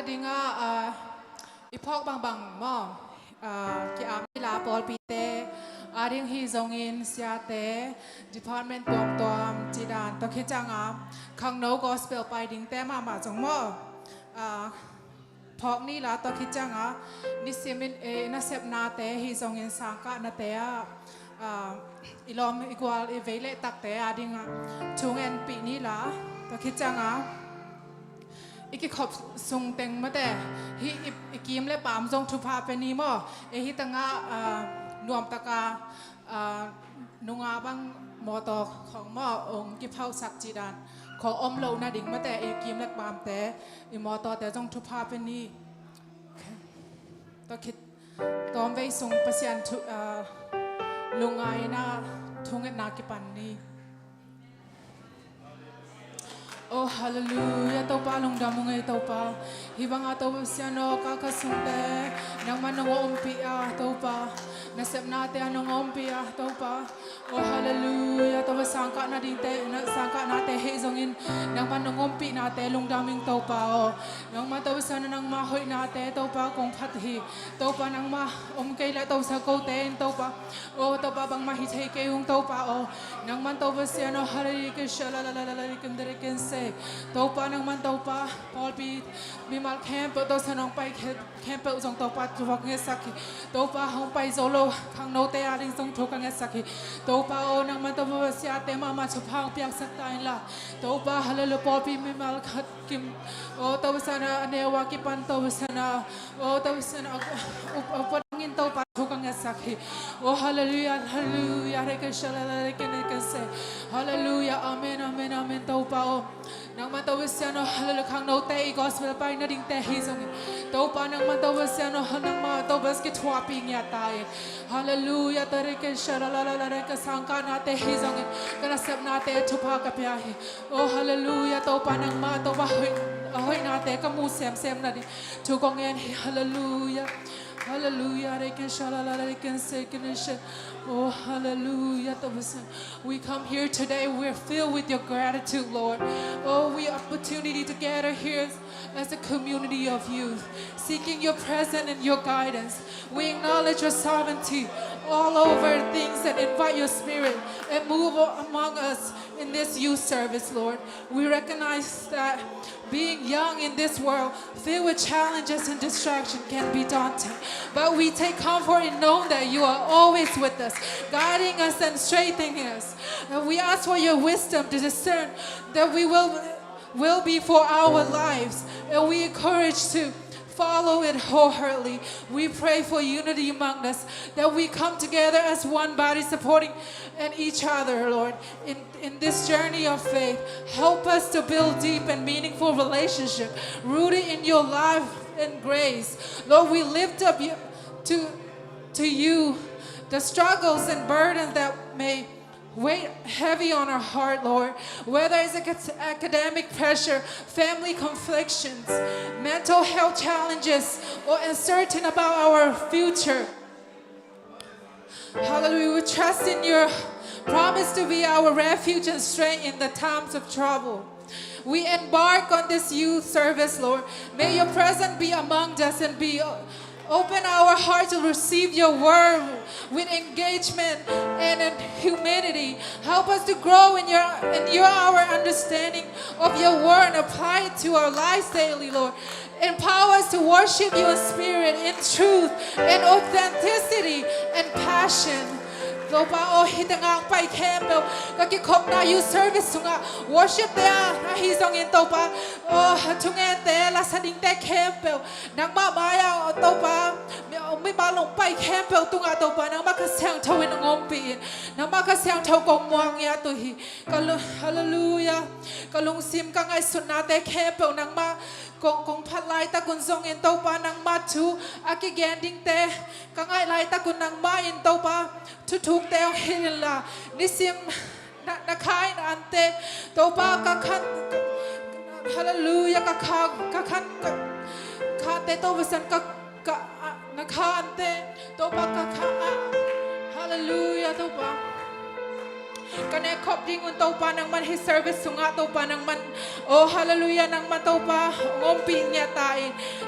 di nga ipok bang mo ki am la pol pite aring hi zongin siate department tom jidan to khechanga khang no gospel pai ding te ma jong moพอกนี่ละตัวคิดจังอ่ะนิสิมินน่าเสพนาเตะฮิซงอินสังกัดนาเตะอีลอมอีกว่าอีเวเลตักเตะดิ่งอ่ะช่วงเอ็นปีนี้ละตัวคิดจังอ่ะอีกขอบส่งเต็งมาแต่ฮิอีกิมเล่ปามทรงทุพาเป็นนี่มั้งฮิตังอ่ะนวมตะกานุงาบังมอตอของมั้งองค์กิเพาสักจีดันของอมโลนาดิ่งมาแต่อีกิมเล็กบามแต่อีมอตอแต่จงทุพาเป็นนี่ตัวคิดตอมไปส่งประสานลุงไงนะทุ่งเงินนากิปันนี่โอ้ฮาเลลูยาตัวป้าลงดำมงไงตัวป้าฮิบังอาตัวประสานอกากสุนเตนังมันนงอมปีอาตัวป้านักเสพนาเตนงอมปีอาตัวป้าโอ้ฮาเลลูยาตัวประสานกันนาดิ่งเตนักสังกันนาเตเฮซงอินนังมันนงอมปีนาเตลงดำมิงตัวป้านังมาตัวประสานนังมาหอยนาเตตัวป้ากงพัดฮีตัวป้านังมาอมเกยและตัวสะโกเตนตัวป้าโอ้ตัวป้าบังมาฮิตเฮเกยุงตัวป้าโอ้นังมันตัวประสานฮาเลลูยาเชลลาลาลาลาลิกันเดรกันเซตัวป้านังมันตัวป้าพอลปีมีมาแคมเปิดตัวสนองไปแคมเปิดจงตัวป้าจุกเงสักตัวป้าห้องไปโซโล่ข้างโนเตอาริงทรงทุกเงสักตัวป้าโอนังมันตัวภาษาเตมาชุบพังเปียกสักตายละตัวป้าฮัลโหลพอลปีมีมาขัดกิมโอ้ตัวภาษาเนวากิปันตัวภาษาโอ้ตัวภาษาอุปนินตัวป้าทุกเงสักโอ้ฮัลโหลฮัลโหลเรกชัลลาเรกันเนกันเซฮัลโหลอาเมนอาเมนอาเมนตัวป้าโอนังมันตัวภาษาฮัลโหลข้างโนเตอีกอสเปลไปนั่งดิ่งเตฮิซงตัวป้านังมันตัวภาษานังมาตัวภาษาทว่าปีเงียตายฮัลโหลตัวเรกชัลลาลาลาเรกสังกัดนาเตฮิซงกันนักเสพนาเตทุพากะเปียฮิโอ้ฮัลโหลตัวป้านังมาตัวป้าหอยนาเตก็มูเซมนั่นดิทุกองเงินฮัลโหลHallelujah, oh hallelujah. We come here today, we're filled with your gratitude, Lord. Oh, we have opportunity to gather here as a community of youth, seeking your presence and your guidance. We acknowledge your sovereignty all over things and invite your spirit and move among us in this youth service, Lord. We recognize that being young in this world, filled with challenges and distraction, can be daunting. But we take comfort in knowing that you are always with us, guiding us and strengthening us. And we ask for your wisdom to discern that we will be for our lives. And we encourage to follow it wholeheartedly. We pray for unity among us, that we come together as one body, supporting and each other, Lord, in this journey of faith. Help us to build deep and meaningful relationship rooted in your love and grace. Lord, we lift up to you the struggles and burdens that may weigh heavy on our heart, Lord, whether it's academic pressure, family conflictions, mental health challenges, or uncertain about our future. Hallelujah. We trust in your promise to be our refuge and strength in the times of trouble. We embark on this youth service, Lord. May your presence be among us and open our heart to receive your word with engagement and in humility. Help us to grow in our understanding of your word and apply it to our lives daily, Lord. Empower us to worship you in spirit, in truth, in authenticity, and passion. ตัวป้าโอฮิตงางไปแคมเบลก็กิคบนายูเซอร์วิสสุงะ worship เตะนาฮีซองเงินตัวป้าโอ้ทุกเงินเตะลาสดิงเตะแคมเบลนังมามายาตัวป้าไม่มาลงไปแคมเบลตุงะตัวป้านังมาก็เสียงทวินงมปีนนังมาก็เสียงทวกงมวงเงียตัวฮีก็ลุฮาเลลูยาก็ลุงซิมก็ไงสุนนาเตะแคมเบลนังมากงพัดไล่ตะกุนทรงเงินตัวป้านังมาชูอากิแกนดิ้งเตะก็ไงไล่ตะกุนนังมาอินตัวป้าทุกเตวเฮลานิสิมนักขายนันเตตัวป้าก็ขันฮาเลลูยาก็ขันเตตัวภาษาก็นักขานเตตัวป้าก็ขันฮาเลลูยาตัวป้า กันเนคบดิ้งอุนตัวปานังมันให้เซอร์วิสสุงะตัวปานังมันโอ้ฮาเลลูยานังมันตัวปางมปีเนี่ยตาย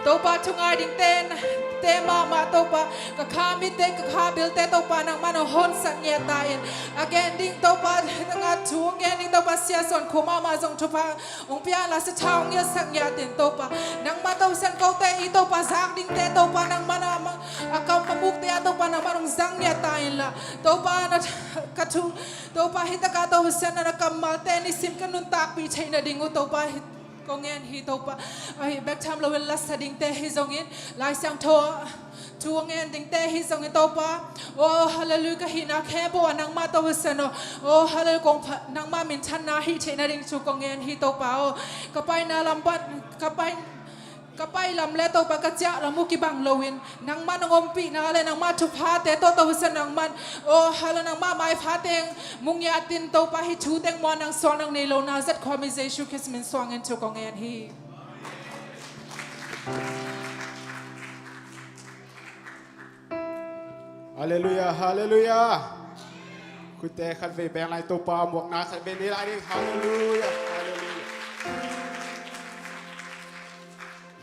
ตัวปาทุงอาดิ้งเต้นเตมาตัวปากะขามิเตกะขาบิลเตตัวปานังมันฮอนสังเนี่ยตาย again ดิ้งตัวปาตั้งอาชู again ดิ้งตัวปาเสียส่วนคุมามาจงทุพาองเปียลาสชาวเงียสังเนี่ยตินตัวปานังมาตัวเส้นเกาเตอีตัวปาสักดิ้งเตตัวปานังมันอากาปมุกเตตัวปานังมันองสังเนี่ยตายละตัวปานะกะชูตัวปาฮิตกาตัวเส้นนะกัมมาเตนิสิมกันนุนตากปีชัยนะดิ้งตัวปาก็เงินฮิตัวปาไอ้แบกทำเราเวลาสดิ้งเตฮิจงอินลายเสียงทัวทัวเงินดิ้งเตฮิจงอินตัวปาโอ้ฮาเลลูยาฮินักแค่บัวนังมาตัวเสนโอ้ฮาเลลูกงนังมามินชันนาฮิเชนะดิ้งชูก็เงินฮิตัวปาโอ้ก็ไปนาลำบัดก็ไปลำเล่ตัวปากกระเจาะลำมุกิบังโลวินนังมันงมปีนาเลยนังมาทุพาเตตัวเสนนังมันโอ้ฮาเลนังมาไม่พาเตงมุงยาตินตัวปาฮิชูเตงมอนังสวงนังในโลนาจัดความมิเซชูคิสมินสวงเงินชูก็เงินฮีฮาเลลูยาฮาเลลูยาคุณเตะขัดเวแบงไรตัวปาหมวกนาขัดเบนี่ไรนี่ฮาเลลูยาฮาเลลูยา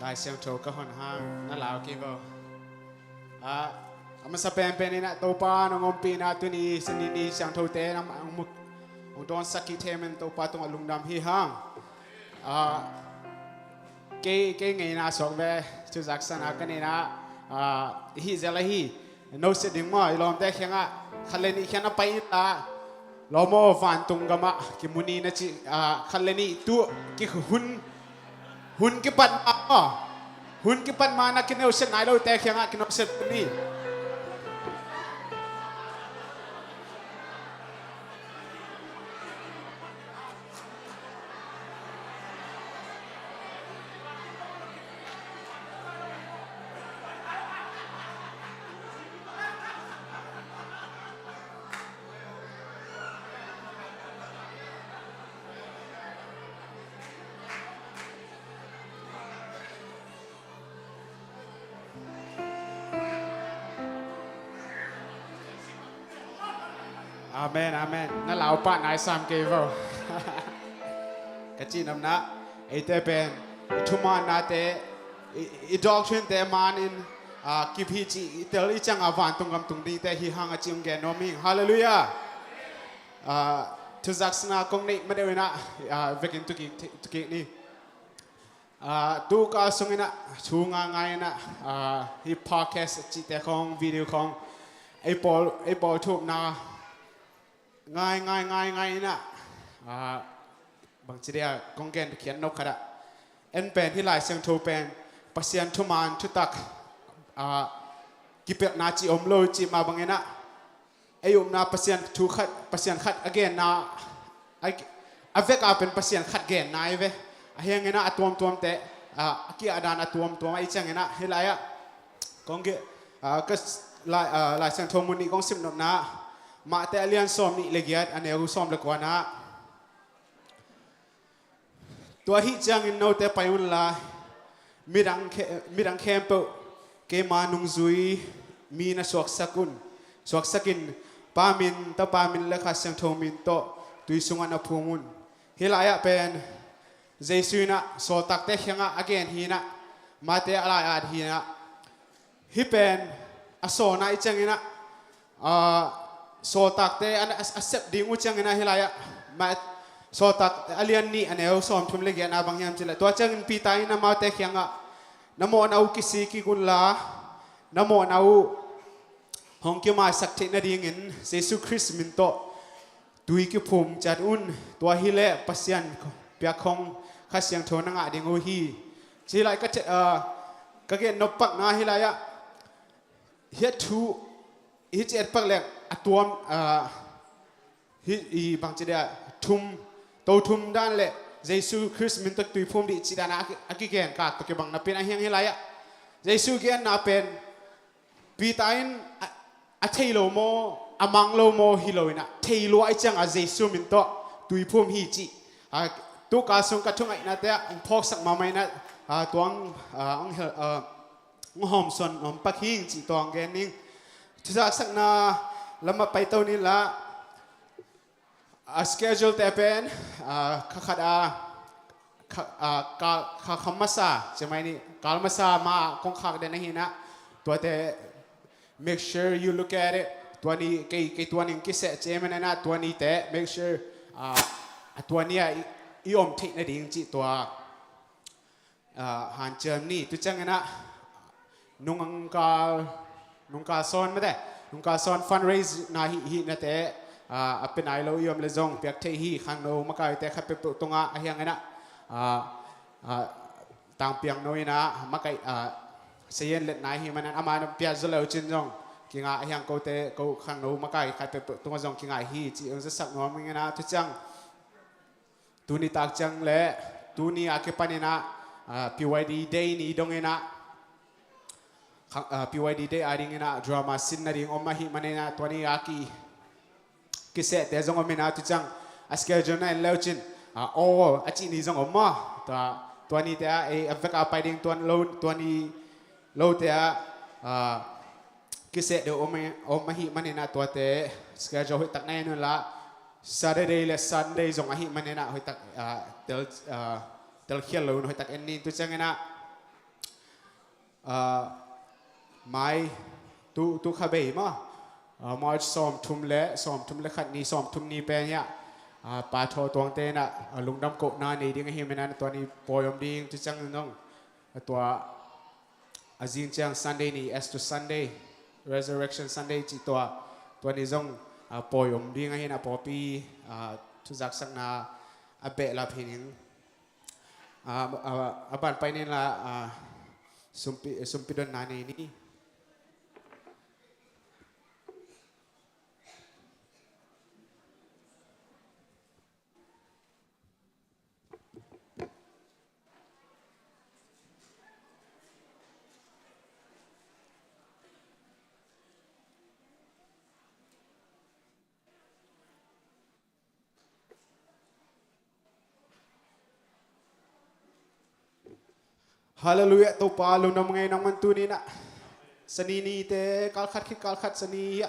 ได้เสียงโชก็หอนห้างนั่นลาวกี่บ่มันสเปนเป็นนี่นะตัวปานงมปีนาตัวนี้สนินีเสียงโทเตะน้ำมุกโดนสักกี่เทมันตัวปาตรงลุงดำฮีห้างเก๋ไงนะสองเวจุดจักษณะกันนี่นะฮีเจลฮีโน้ตเสด็จมาอีลอมแต่แค่งะคันเลนี่แค่น่ะไปตาลอมอฟันตุงกะมะกิมุนีนะจิคันเลนี่ตัวกิหุ่นกิปันมาหุ่นกิปันมานะกินเอาเส้นไหนเราแต่แค่งะกินเอาเส้นนี่อาเมนอาเมนนั่นเราป้านายสามเกวกะจีนำนะไอเตเป็นทุมานาเตอีดอกเชนเตมานินกิพีจีเตลิจังอาวานตุงกำตุงดีเตฮิฮังอจิมแกนอมิงฮาเลลูยาทุจักษณะคงนี้ไม่ได้เวนะเวกินตุกินี่ตูกาสุงินะชูงาไงนะฮิพอดแคสต์จิตเตของวิดีโอของไอปอลทุบนาง่ายนะบางทีเดียกงเกนเขียนนกขดะเอ็นเป็นที่หลายเสียงโทเป็นปัสยันทุมานทุตักกิเปนาจีอมโลจีมาบางเงนะไออุมนาปัสยันทุขัดปัสยันขัดอเกนนาไอเวกาเป็นปัสยันขัดเกนนายเวเฮียงเงนะตัวมเตะกี้อาดานตัวไอจังเงนะเฮลายะกงเกก็หลายเสียงโทมุนีกงสิบนนะมาแต่เลียนซ้อมนี่เลยอันนี้กูซ้อมเลยกว่านะตัวฮิจังอินโนเตไปอุ่นละมีรังเข้มเปเกมานุงซุยมีนะสวกสกินปามินตะปามินเลขาเสียงโทมินโตตุยสุงอันอภูมุนเฮลายะเป็นเจสุนะโซตักเตเขียงะ again ฮีนะมาแต่อะไรอาดฮีนะฮิเป็นอโซนะอิจังอินะโซตักเตอันเซปดิ้งอุจังนะฮิลายะมาโซตักอเลียนนี่อันเอวซ้อมทุมเล็กนะบางอย่างจิละตัวจังปีตายนะมาเตะเขียงะน้ำโมนาอุกิสิกิกุลลาน้ำโมนาอุห้องเกี่ยวมาสักเทนดิ่งเงินเยซูคริสต์มินโตตุยกิภูมิจัดอุ่นตัวฮิเลปัสยันเปียคงข้าเสียงโทนังอาดิ่งโอฮีจิละก็เกณฑ์นบปักนาฮิลายะเฮ็ดทูฮิจเอ็ดปักเล็กตัวฮิบางจีเดียทุ่มโตทุ่มด้านเละเยซูคริสต์มินตักตุยพุ่มดิจิดานะอากิเกนกาตุกบังนับเป็นอาเฮียงเฮลายะเยซูเกนนับเป็นปีตายนอาเทโลโมอามังโลโมฮิโลนะเทโลไอจังอาเยซูมินตักตุยพุ่มฮิจิตุกาสุงกัทุงไอนะเตะองพอกสักมาไม่นะตัวองหอมส่วนองปักหิงจิตัวองแกนิ่งที่สักนาแล้วมาไปตัวนี้ละ schedule แต่เป็นขัดกาคำมาซาใช่ไหมนี่กาลมาซามาคงขัดเดนหินะตัวแต่ make sure you look at it ตัวนี้กี่ตัวนี้กิเสเจมันนะตัวนี้แต่ make sure ตัวนี้อีอมทินะดิ่งจีตัวหันเจอนี่ตัวจังนะนุ่งกาซ้อนไม่ได้นุ่งกาซ้อน fundraise นาฮินะแต่เป็นไอโลยอมเลจงเปียกเทฮีขังโนมากายแต่ขับไปตรงอ่ะยังไงนะต่างเปียงโนยนะมากายเสียนเล็ดนายฮิมันนั้นอามาเปียจะเลวจินจงกิงอ่ะยังเขาแต่เขาขังโนมากายขับไปตรงจงกิงอ่ะฮีจีองจะสักน้อยมึงนะทุกจังตัวนี้ตากจังเละตัวนี้อาเก็บปนินะ PYD day นี่ดงเงินะPYD day อาริงเงินะดราม่าซินนาริงอมมาฮิมันนะตัวนี้อากีกิเสแต่จงอมินาตุจังอาสเกจน่าเลวจินอาจินี่จงอมมาตัวนี้แต่เวกอาไปดิ่งตัวนี้โลแต่กิเสเดี๋ยวอมมาฮิมันนะตัวแต่สเกจหุ่ยตักแน่นอนละ Saturday และ Sunday จงอาฮิมันนะหุ่ยตักเดลเขียนเลยหุ่ยตักเอ็นนี่ตุจังนะไม่ตุขบมามาซ้อมทุ่มเละขัดนี้ซ้อมทุ่มนี้เป็นเนี่ยปาทอตวงเตนะลุงดำกบนานี่ดิ้งให้มันนั้นตัวนี้ปอยมดิ้งจุดจังน้องตัวอาจิงจัง Sunday นี่ S to Sunday Resurrection Sunday จีตัวนี้จงปอยมดิ้งให้นะปอปีทุกจักสักนาเบะลาพินิงบันไปนี่ละสุมปิดนนานี่ Hallelujah to palo na mga inang mantuni na sanini te kalkat sani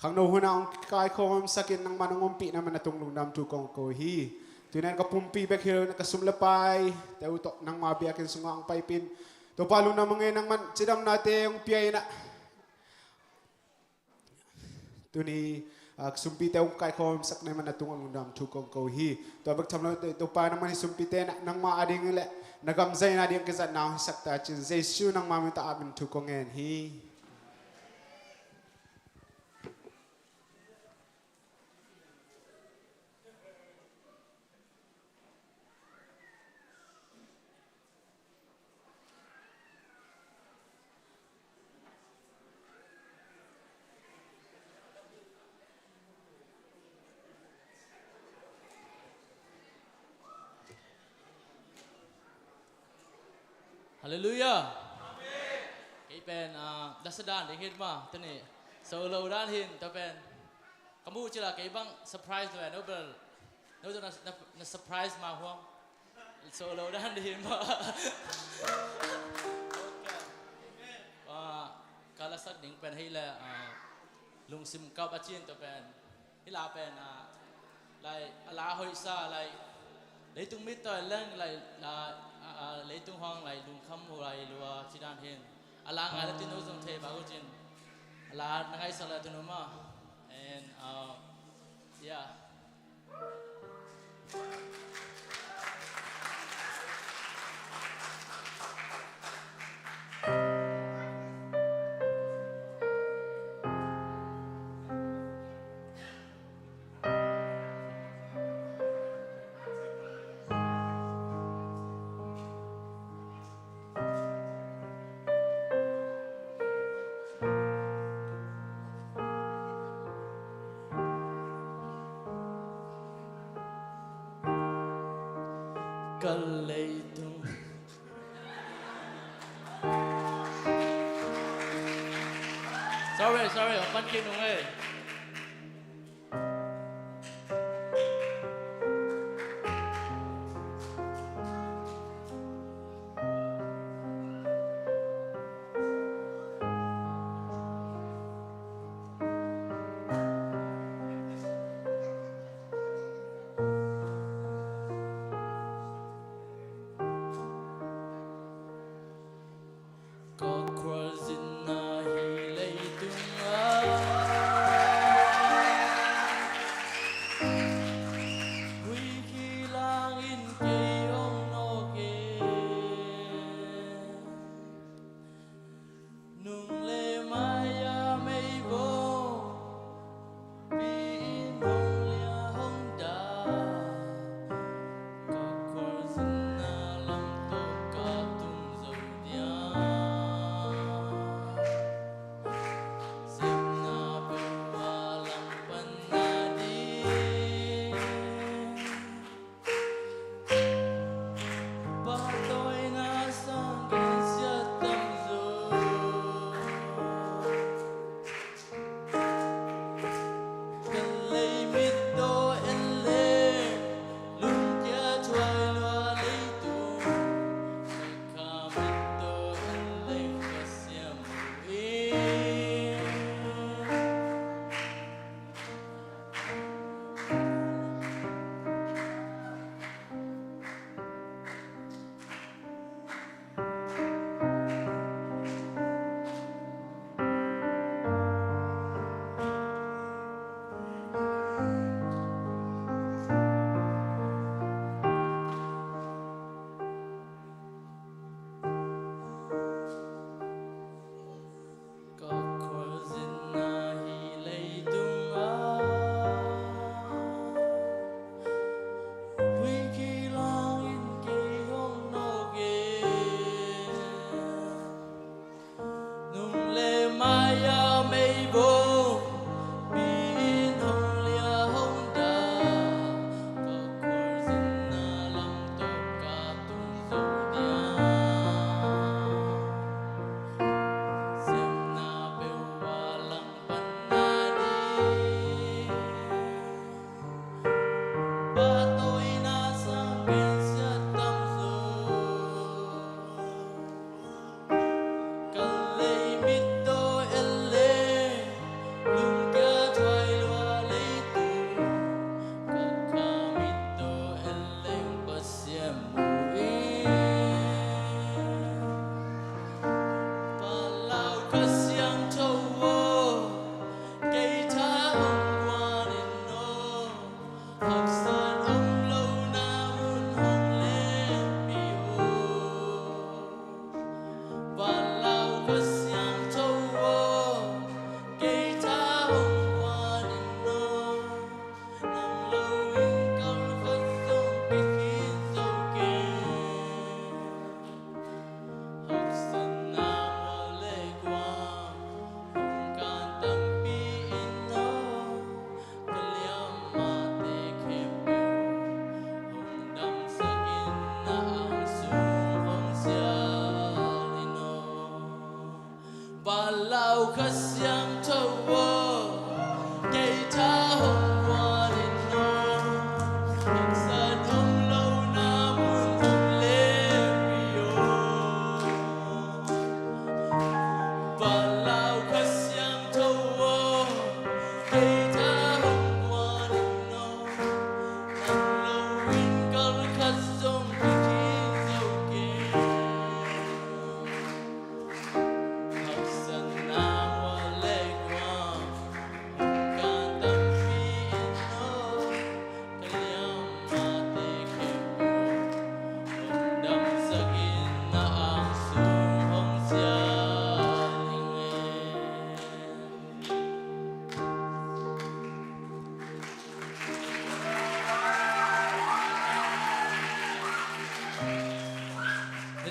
khang no huna ang kai khom sakin ng manungumpi na manatong lungnam tu kong ko hi tunan ka pumpi bek hero na kasumlapay te utok nang mabiakin sunga ang paipin to palo na mga inang man sidam nate yung piyay na tuni sumpite ang kai khom sak na manatong lungnam tu kong ko hi to bak thamlo to pa naman sumpite na nang maading le nagamzay na diyan kisa na sakta chin Jesu nang mamita amin tukongen hi Hallelujah. Amen. Kay pen dasadan de hit ma tani solo dan hin ta pen kamu chila kay bang surprise to no bel no na surprise ma huang solo dan de hin ma kala sak ding pen hay la lung sim ka ba chin to pen hila pen lai ala hoi sa lai lấy tung mít tôi lên lại là lấy tung hoang lại đúng khăm hồ lại lúa chỉ đàn hiền là ngày là tin nói trong thế bảo chuyện là ngày sau là tin nói mà and yeah lấy tung sorry ông bắt kia đúng không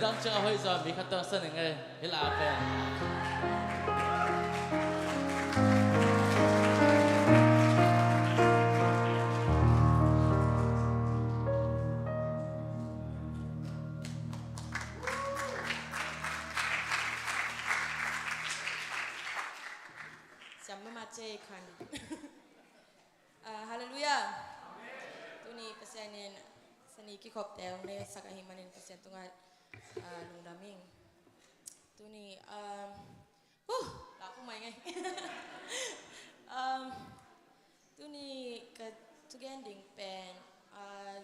tang chang hoi zo mi khat tang san nge hila pen Sama macam kan. Haleluya. Tu ni pasien seni ki kop teo ne sakahimanin pasien tungat lungdaming. Tu ni aku main ngai. Tu ni ke tugending pen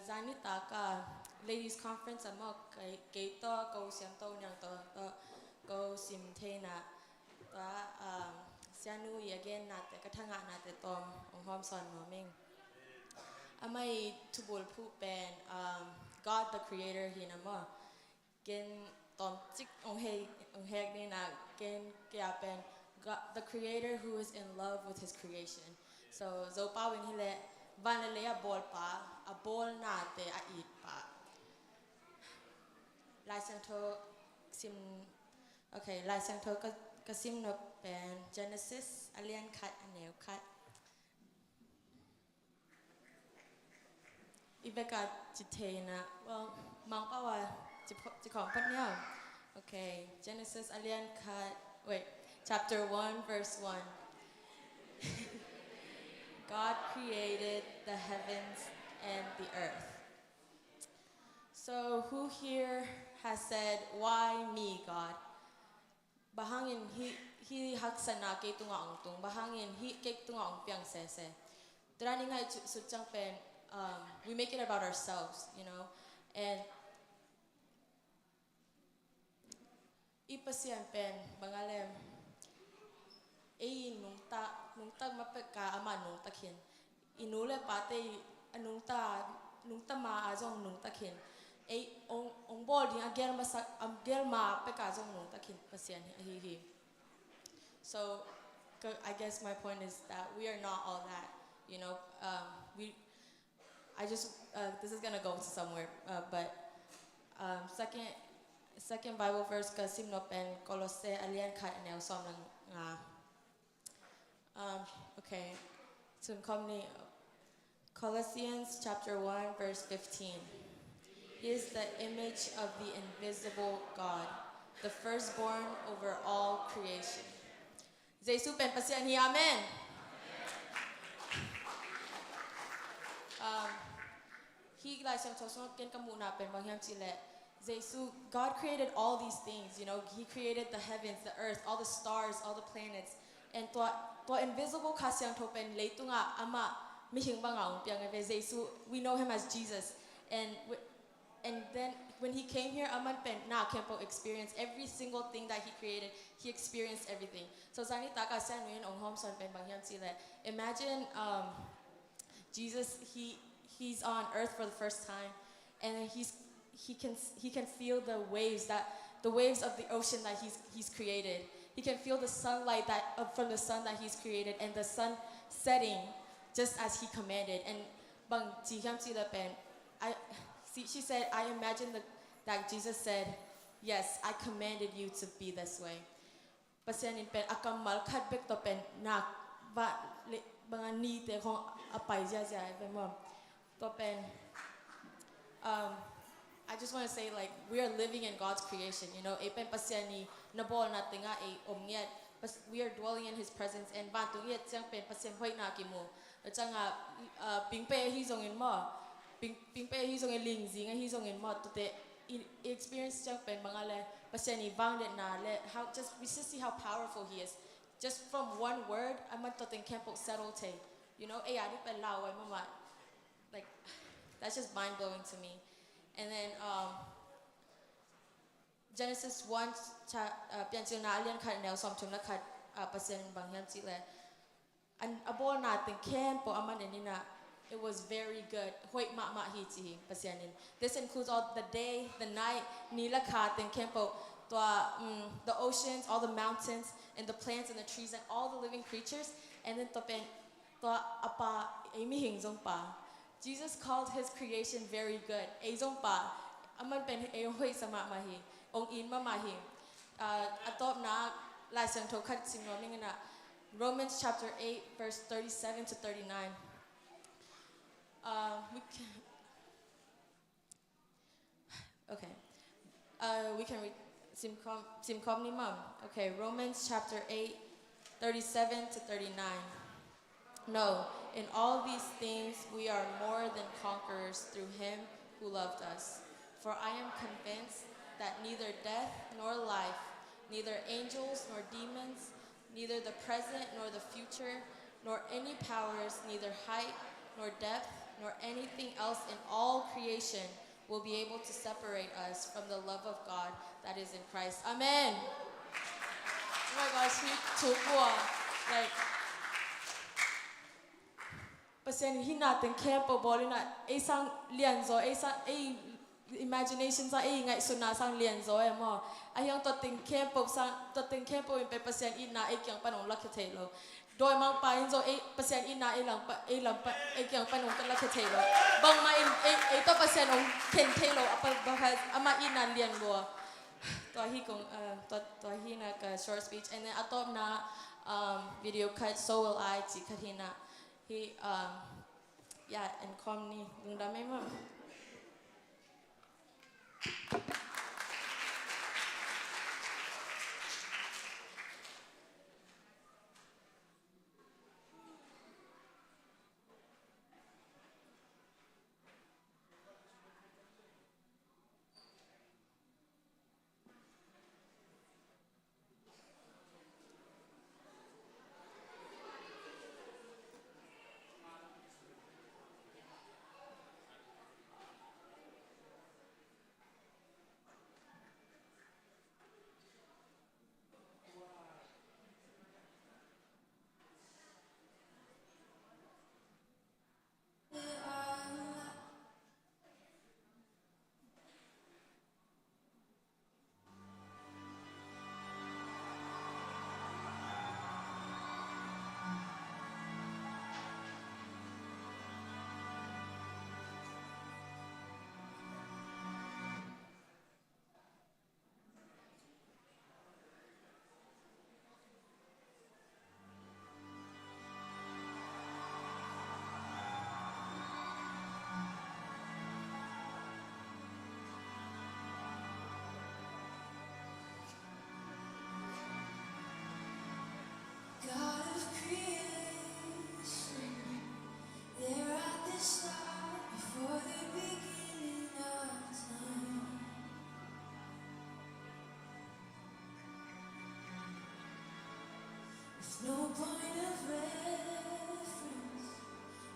zanita ka ladies conference amok ke to kau siam to nyang to kau sim thena ta sianu again nate katanga nate tom hom son moming amai tubul pu pen God the creator hinama gen tom chik ong heg ni na gen kya pen God the creator who is in love with his creation so zo pa win hile vanale a bol pa a bol nate a eat pa license to sim okay license to kasim no pen Genesis alien cut anel cut ibeka jitena well mang pa wa jikom pat nya okay Genesis alien cut wait chapter 1 verse 1 God created the heavens and the earth so who here has said why me God bahangin hi haksana ke tunga ongtung bahangin hi ke tunga ong piang se trani ngai suchang pen we make it about ourselves you know and ipasian pen bangalem nungta mapeka ama nungta khin inule pate nungta ma azong nungta khin ong bol di agel ma peka azong nungta khin pasian hi so I guess my point is that we are not all that you know this is gonna go somewhere but second Bible verse kasim no pen Kolose alian khat nel som nga okay so komni Colossians chapter 1 verse 15 He is the image of the invisible God the firstborn over all creation Jesus pen pasian hi amen he like some toso ken kamuna pen bangyam chile Jesus God created all these things you know he created the heavens the earth all the stars all the planets and to invisible kasyang topen leitunga ama mihing bangaung piang ave Jesus we know him as Jesus and then when he came here aman pen na kempo experience every single thing that he created he experienced everything so zani taka sanwin ong hom son pen bangyam chile imagine Jesus he's on earth for the first time and he can feel the waves of the ocean that he's created he can feel the sunlight from the sun that he's created and the sun setting just as he commanded and bang ji hyam chi the pen she said I imagine that Jesus said yes I commanded you to be this way pasian in pen akamal khat bek to pen na ba bang ni te khong apai ja pen mom to pen I just want to say like we are living in God's creation you know epen pasiani nabol na tinga omnget we are dwelling in his presence and bantu yet chang pen pasien hoi na ki mo changa pingpe hi zong in mo pingpe hi zong in ling zi nga hi zong in mo to te experience chang pen mangale pasiani bang de na le how we just see how powerful he is just from one word aman to ten campo settle te you know ani pen law mama like that's just mind blowing to me and then Genesis 1 pian chil na alian khat nel som chum na khat pasen bang hyam chi le an abol na ten ken po aman enina it was very good hoi ma hi chi pasianin this includes all the day the night nila khat ten ken po the oceans all the mountains and the plants and the trees and all the living creatures and then to pen to apa emi hing zong pa Jesus called his creation very good. Ezong pa, aman pen hoi sama mahi. องอินมามาหิอัตบนาลายเสียงโทคัดสิงโนมิงนะ Romans chapter 8 verse 37 to 39 we can okay we can read simkom nimam okay Romans chapter 8 37 to 39 No, in all these things we are more than conquerors through him who loved us. For I am convinced that neither death nor life, neither angels nor demons, neither the present nor the future, nor any powers, neither height nor depth, nor anything else in all creation will be able to separate us from the love of God that is in Christ. Amen. Oh my gosh, he took one. Like, เปอร์เซ็นต์ที่น่าตึงแค่ปบอลเลยนะไอ้สร้างเรียนโซไอ้สร้างไอ้ imagination สร้างไอ้ไงสุนาสร้างเรียนโซไอ้หมอไอ้ยังตัวตึงแค่ปบสร้างตัวตึงแค่ปบเป็นเปอร์เซ็นต์อินนาไอ้เกี่ยงปนงลักเทโลโดยมังไปโซไอ้เปอร์เซ็นต์อินนาไอ้หลังไอ้ไอ้เกี่ยงปนงกันลักเทโลบางมาไอ้ตัวเปอร์เซ็นต์ของเทนเทโลอ่ะบางอามาอินนาเรียนบัวตัวที่ของตัวที่นะกับ short speech and then อัตบนา video cut so will I จิคทีนะhe yeah and comni lung da mai ma No point of reference.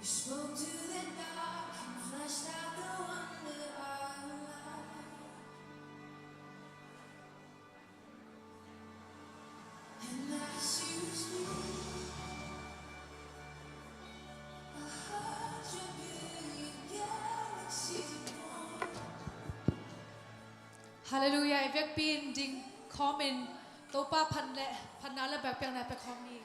You spoke to the dark and flashed out the wonder of life. And as you speak, I heard your billion galaxies born. Hallelujah. If you've been ding comment ตัวป้าพันนั้นแล้วแบบเปียงไหนไปคอมนี่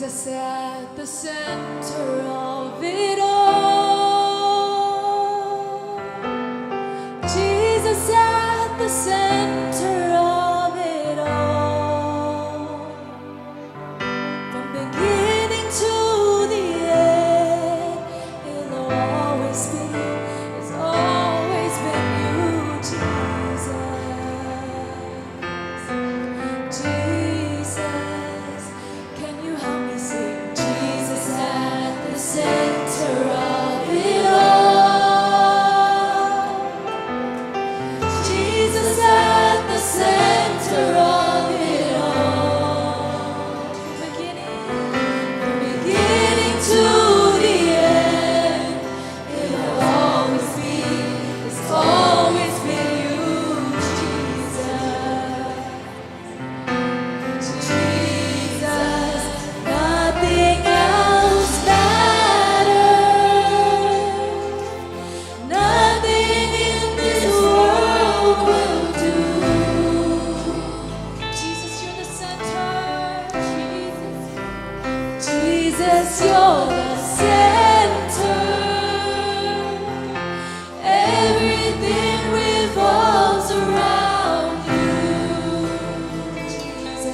Jesus at the center of it all. Jesus at the center of it all. From beginning to the end, it'll always be, it's always been you, Jesus. Jesus, can you help me sing? Jesus at the center of it all. Jesus at the center of it all. From beginning to the end, it'll always be, it's always been you, Jesus. Jesus, nothing else matters. Nothing in this world will do. Jesus, you're the center. Jesus, you're the center. Everything revolves around you. Jesus,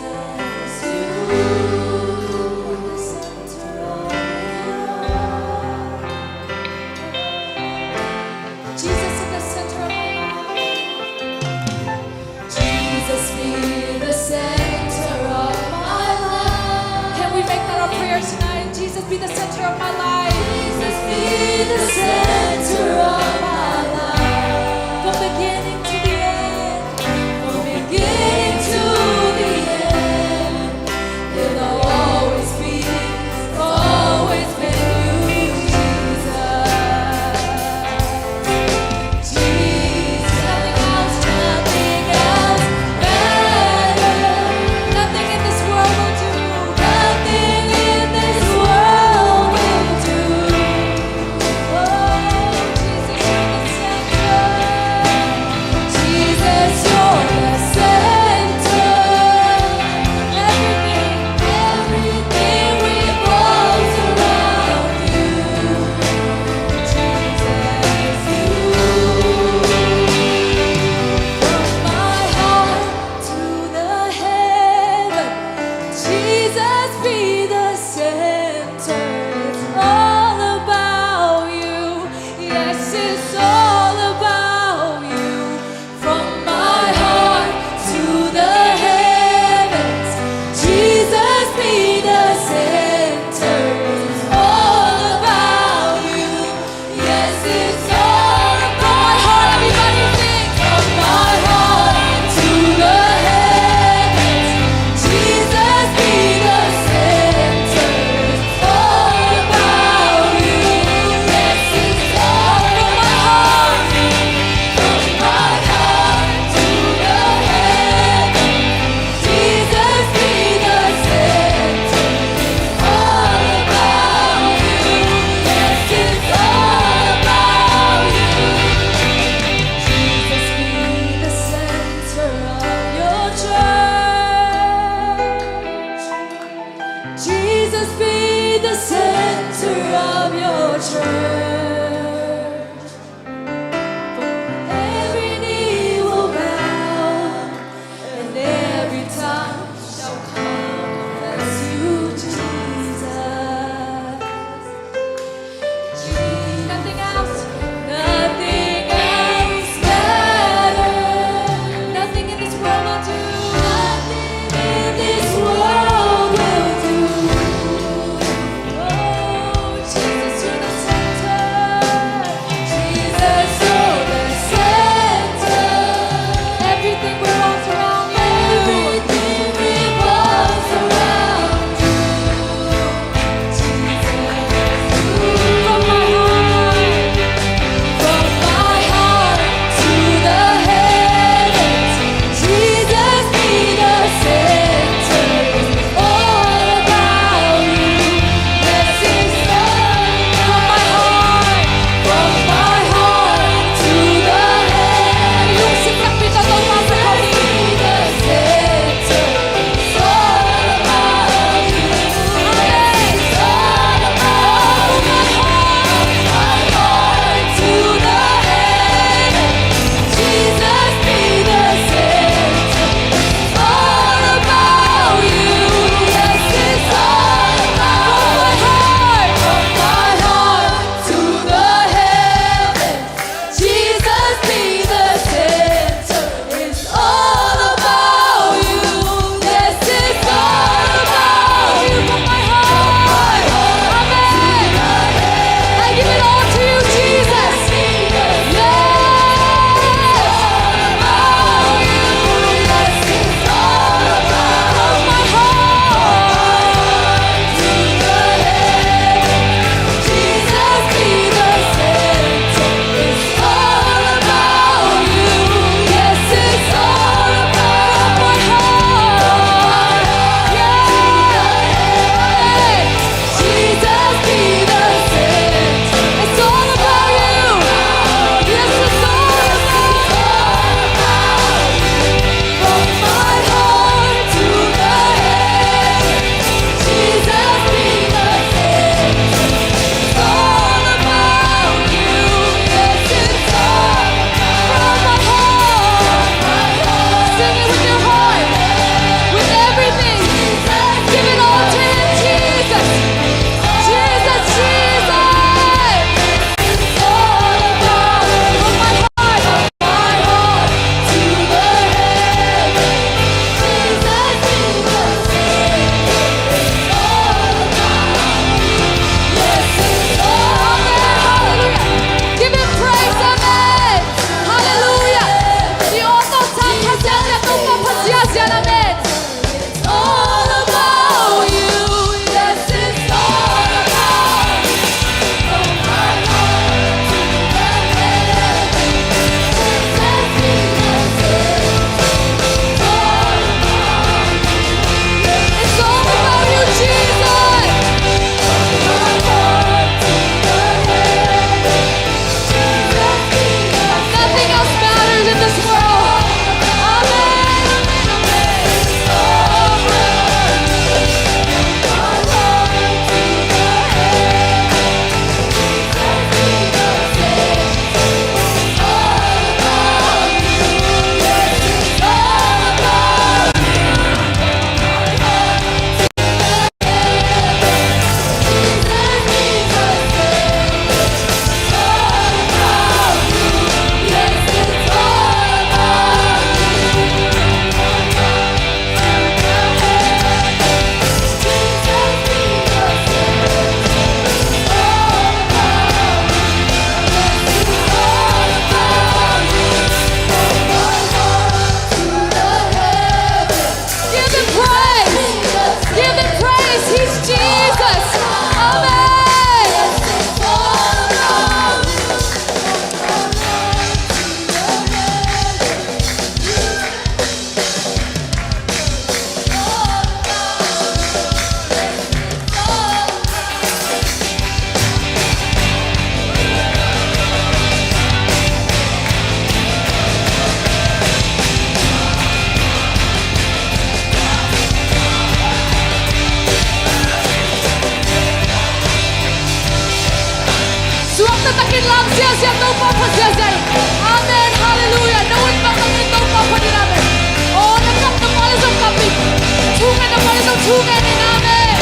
you the center of it all. Jesus in the center of my life. Jesus be the center of my life. Can we make that our prayer tonight? Jesus be the center of my life. Jesus be the center of my life. From beginning to the end. From beginning to the end. It'll always be, it's always been you, Jesus. Jesus, nothing else matters. Nothing in this world will do. Nothing in this world will do. Oh, Ang siya tau pa po siya. Amen. Hallelujah. Nawit pa kami tau pa po din namin. Oh, nakap na pala sa kapit. Tungan na pala sa tungan ni namin.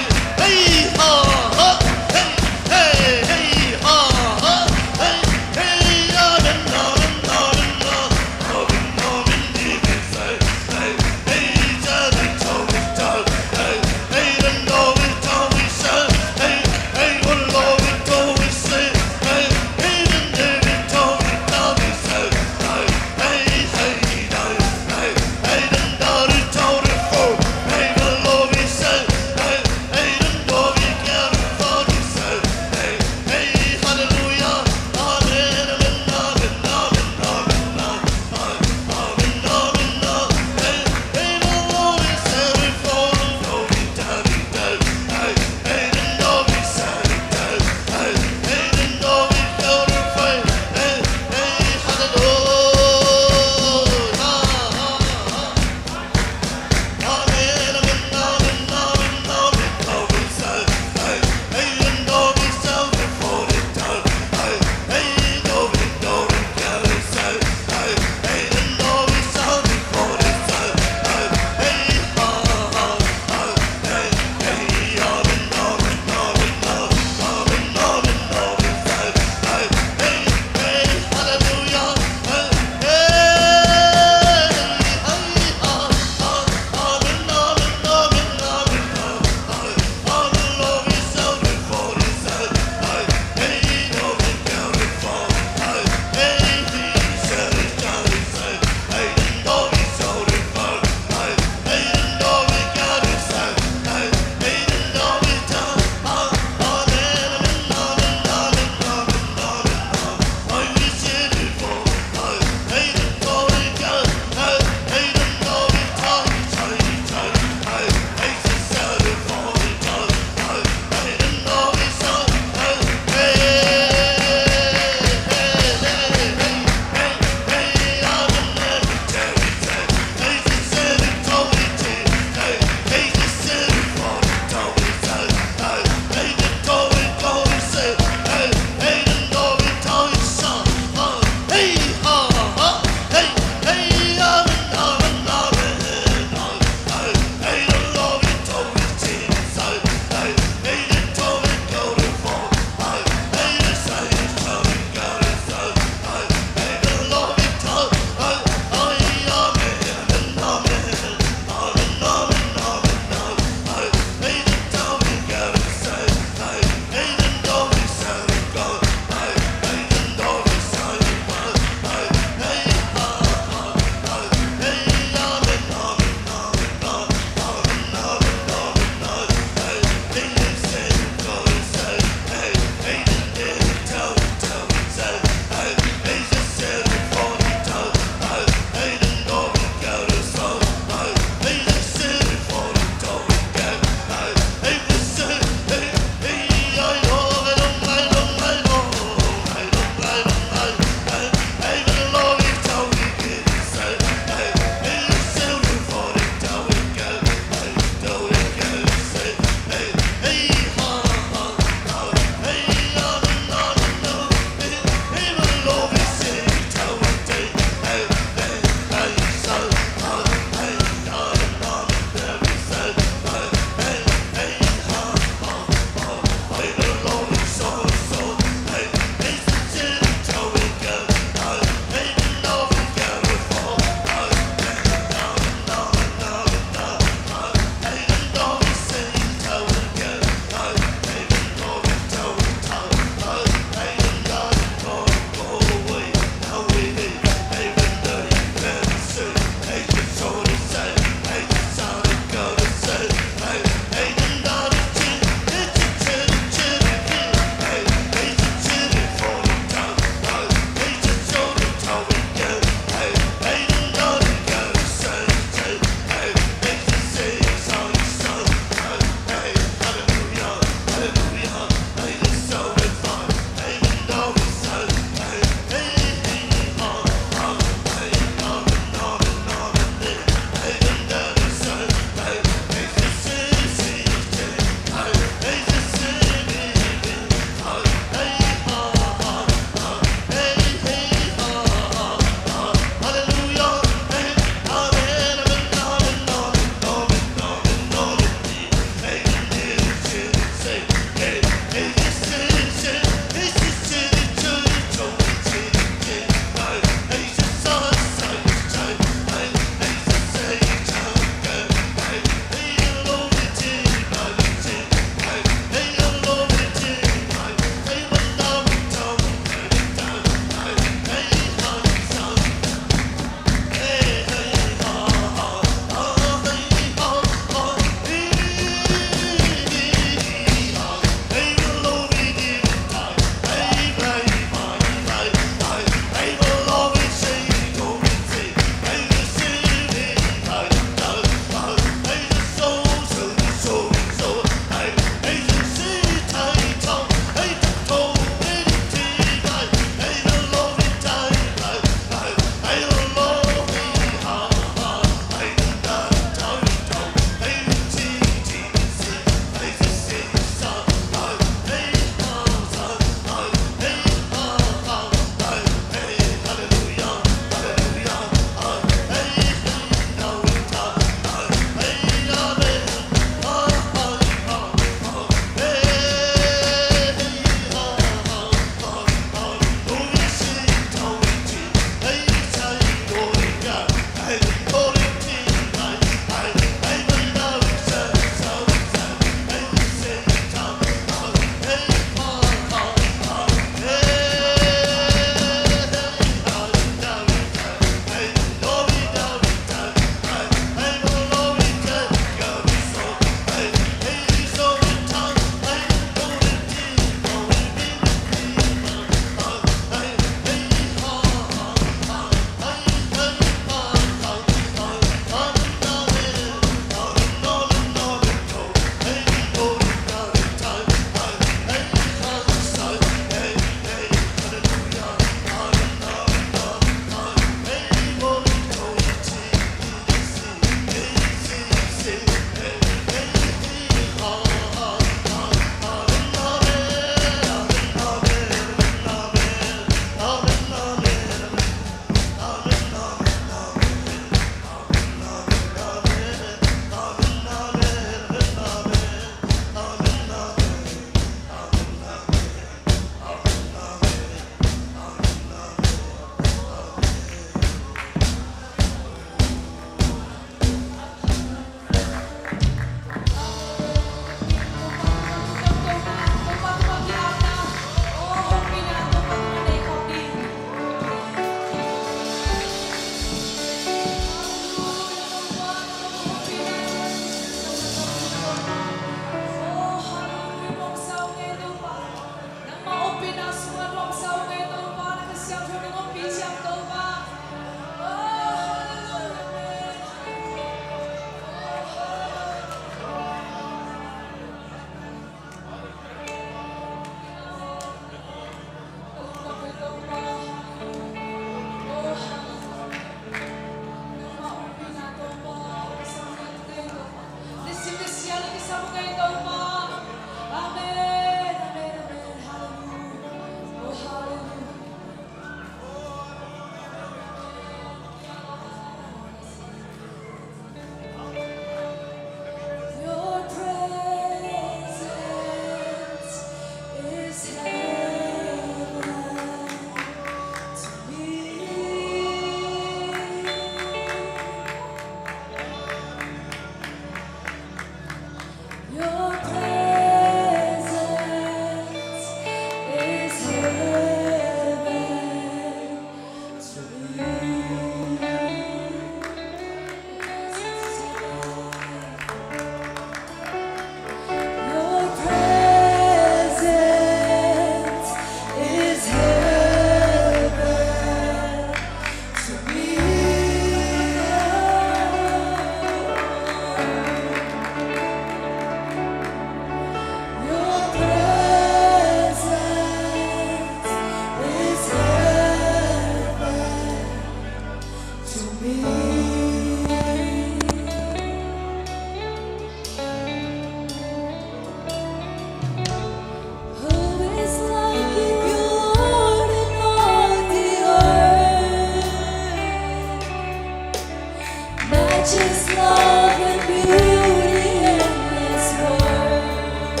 Just love and beauty in this world.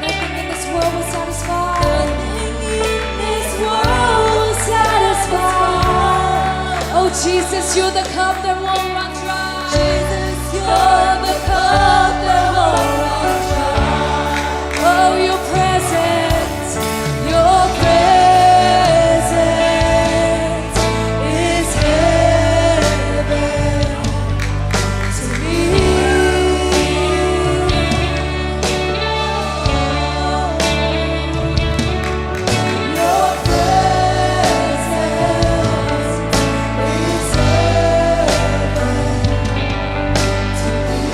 Nothing in this world will satisfy. Nothing in this world will satisfy. Oh Jesus, you're the cup that won't run dry. Jesus, you're the cup that won't run dry. Oh, your presence, your presence is heaven to me. Your presence is heaven to me.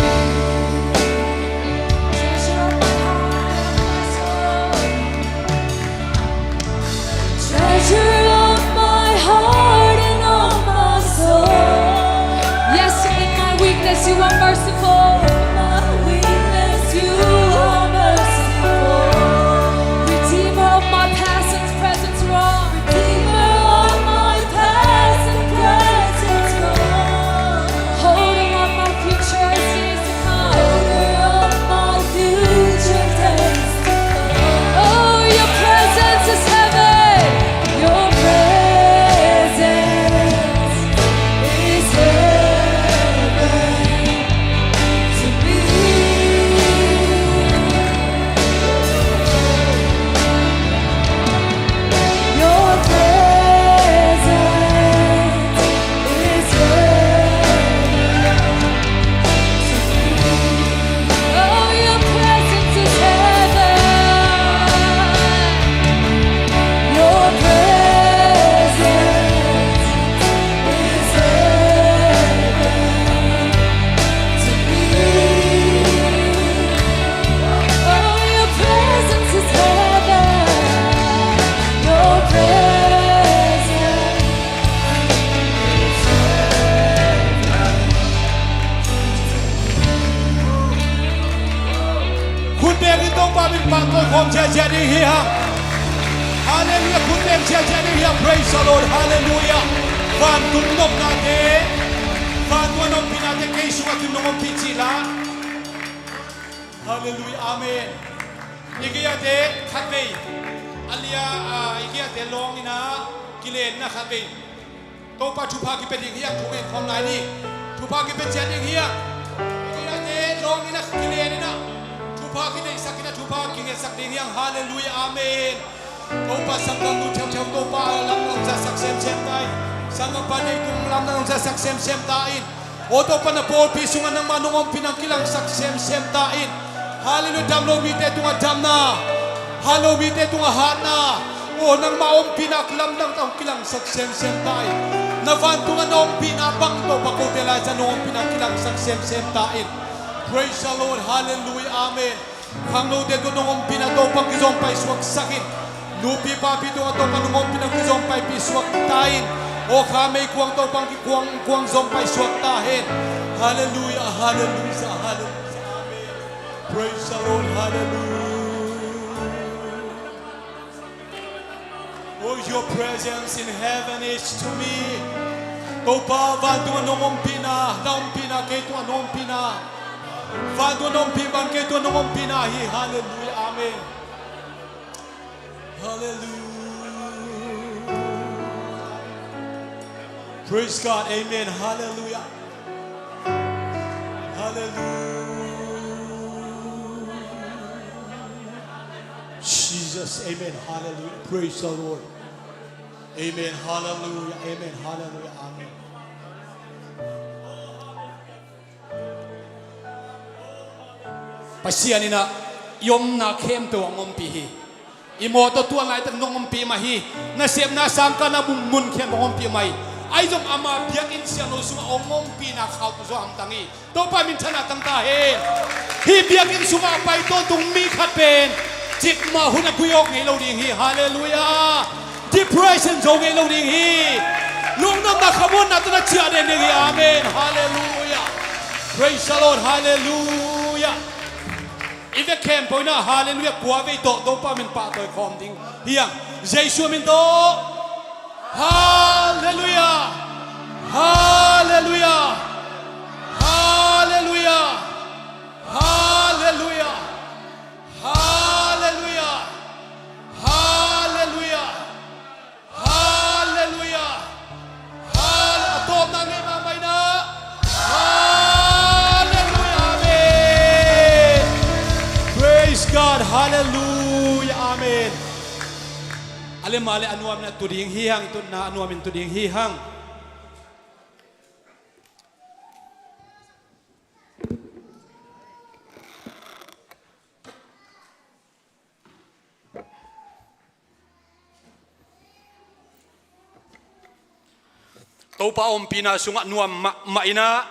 Treasure of my heart and of my soul. Yes, in my weakness you are merciful. In my weakness you are merciful. Redeemer of my past and present wrong. Redeemer of my past and present wrong. Holder of my future days to come. Holder of my future days to come. Oh, your presence is heaven. Your presence is heaven to me. Your presence is heaven to me. Oh, your presence is heaven. Your presence is heaven to me. Oh, your presence is heaven. Your presence is heaven. คุณเบงที่ต้องมาเป็นปากตัวของเจเจนี่เฮียฮาเลลูยาคุณเบงเจเจนี่เฮีย praise the Lord ฮาเลลูยาฟันตุนนกนาเตฟันตัวนกพินาเตเกยสุกัตุนนกพิจิลาฮาเลลูยาอาเมนอีกอย่างเตขัดเบยอัลลียาอีกอย่างเตลองนี่นะกิเลนนะขัดเบยตัวปัจจุบันกิเป็นอย่างเฮียทุกเองของไหนนี่ทุกภาคกิเป็นเจนอย่างเฮียอีกอย่างเตลองนี่นะกิเลนนี่นะ Tupa kita sakina tupa kinge sakding yang haleluya amen. Topa sanggang nu cham cham topa lam nang sa saksem sem tai. Sanggang panay kum lam nang sa saksem sem tain. O topa na po pisungan ng manungong pinangkilang saksem sem tain. Haleluya damlo mite tunga damna. Halo mite tunga hana. O nang maom pinaklam ng taong kilang saksem sem tai. Navantungan noong pinabang topa ko tela sa noong pinangkilang saksem sem tain. Praise the Lord, hallelujah, amen. Kang no de nung pinato pang kizong pay swak sakit. Nupi papi to ato panung pinang kizong pay piswak tain. O kami kuang to pang kuang zong pay swak tahin. Hallelujah, hallelujah, hallelujah, amen. Praise the Lord, hallelujah. Oh, your presence in heaven is to me. Topa vantu anong pina, daong pina kay to anong pina. Vantu anong pibang kay to anong pinahi. Hallelujah, amen. Hallelujah. Praise God, amen. Hallelujah. Hallelujah. Jesus, amen. Hallelujah. Praise the Lord. Amen. Hallelujah. Amen. Hallelujah. Amen. Pasiyan na yom na kem to ang umpihi. Imoto tuan lai tan nong umpi mahi. Nasib na sangka na bumun kem ang umpi mai. Ay jom ama biyak insya no sunga umpi na kau tu so am tangi. To pa min chana tang tahin. Hi biyak in sunga pai to tung mi khat pen. Jip ma huna kuyok ngai lo ding hi. Hallelujah. Depression zo ngai lo ding hi. Lung nam na khamon na ta chia de ni amen. Hallelujah. Praise the Lord. Hallelujah. If the camp point na hallelujah kuave to do pa min pa to kom ding hiang Jesus min to hallelujah hallelujah Hallelujah. Amen. Ale male anuam na tuding hihang ito na anuamin tuding hihang. Tau pa om pina sunga nuam maina.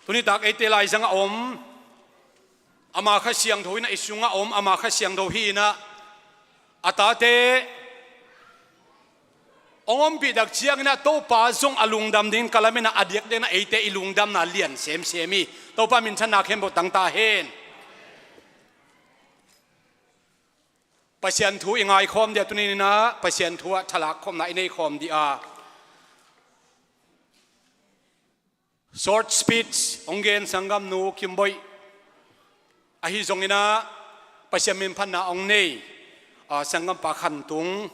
Tuni tak ite lai sanga om. Ama kha siang tho na isunga om ama kha siang tho hi na. Atate ongom pi dak chiang na to pa song alungdam din kalamena adiak de na ite ilungdam na lian sem semi. To pa min chana khem bo tang ta hen. Pasien thu ingai khom dia tuni na pasien thu thalak khom na inei khom dia short speech ongen sangam nu kimboi ahi zongina pasien min phan na ong nei sangam pa khan tung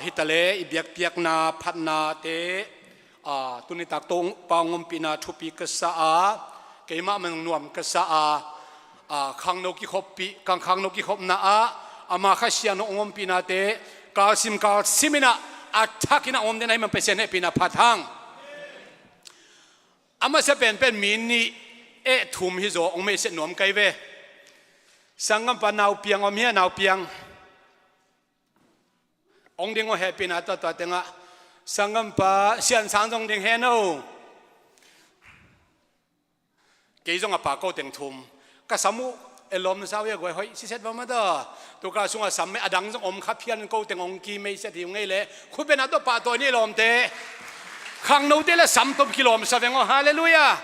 hitale ibyak piak na phat na te tuni tak tong pangom pina thupi ka sa a keima mang nuam ka sa a khang no ki khopi khang no ki khop na a ama khasian ongom pinate kalsim kal simina athakina om denai man pesen he pina phathang ama se pen mini e thum hi zo ong me se nom kai ve sangam pa nau piang om hia nau piang ong ding o he pina ta tenga sangam pa sian sang jong ding he no ke jong apa ko teng thum ka samu elom sao ya goi hoi si set ba ma da to ka sunga samme adang jong om kha phian ko teng ong ki me se thi ngei le khu be na to pa to ni lom te khang no te la sam tom kilom sa vengo hallelujah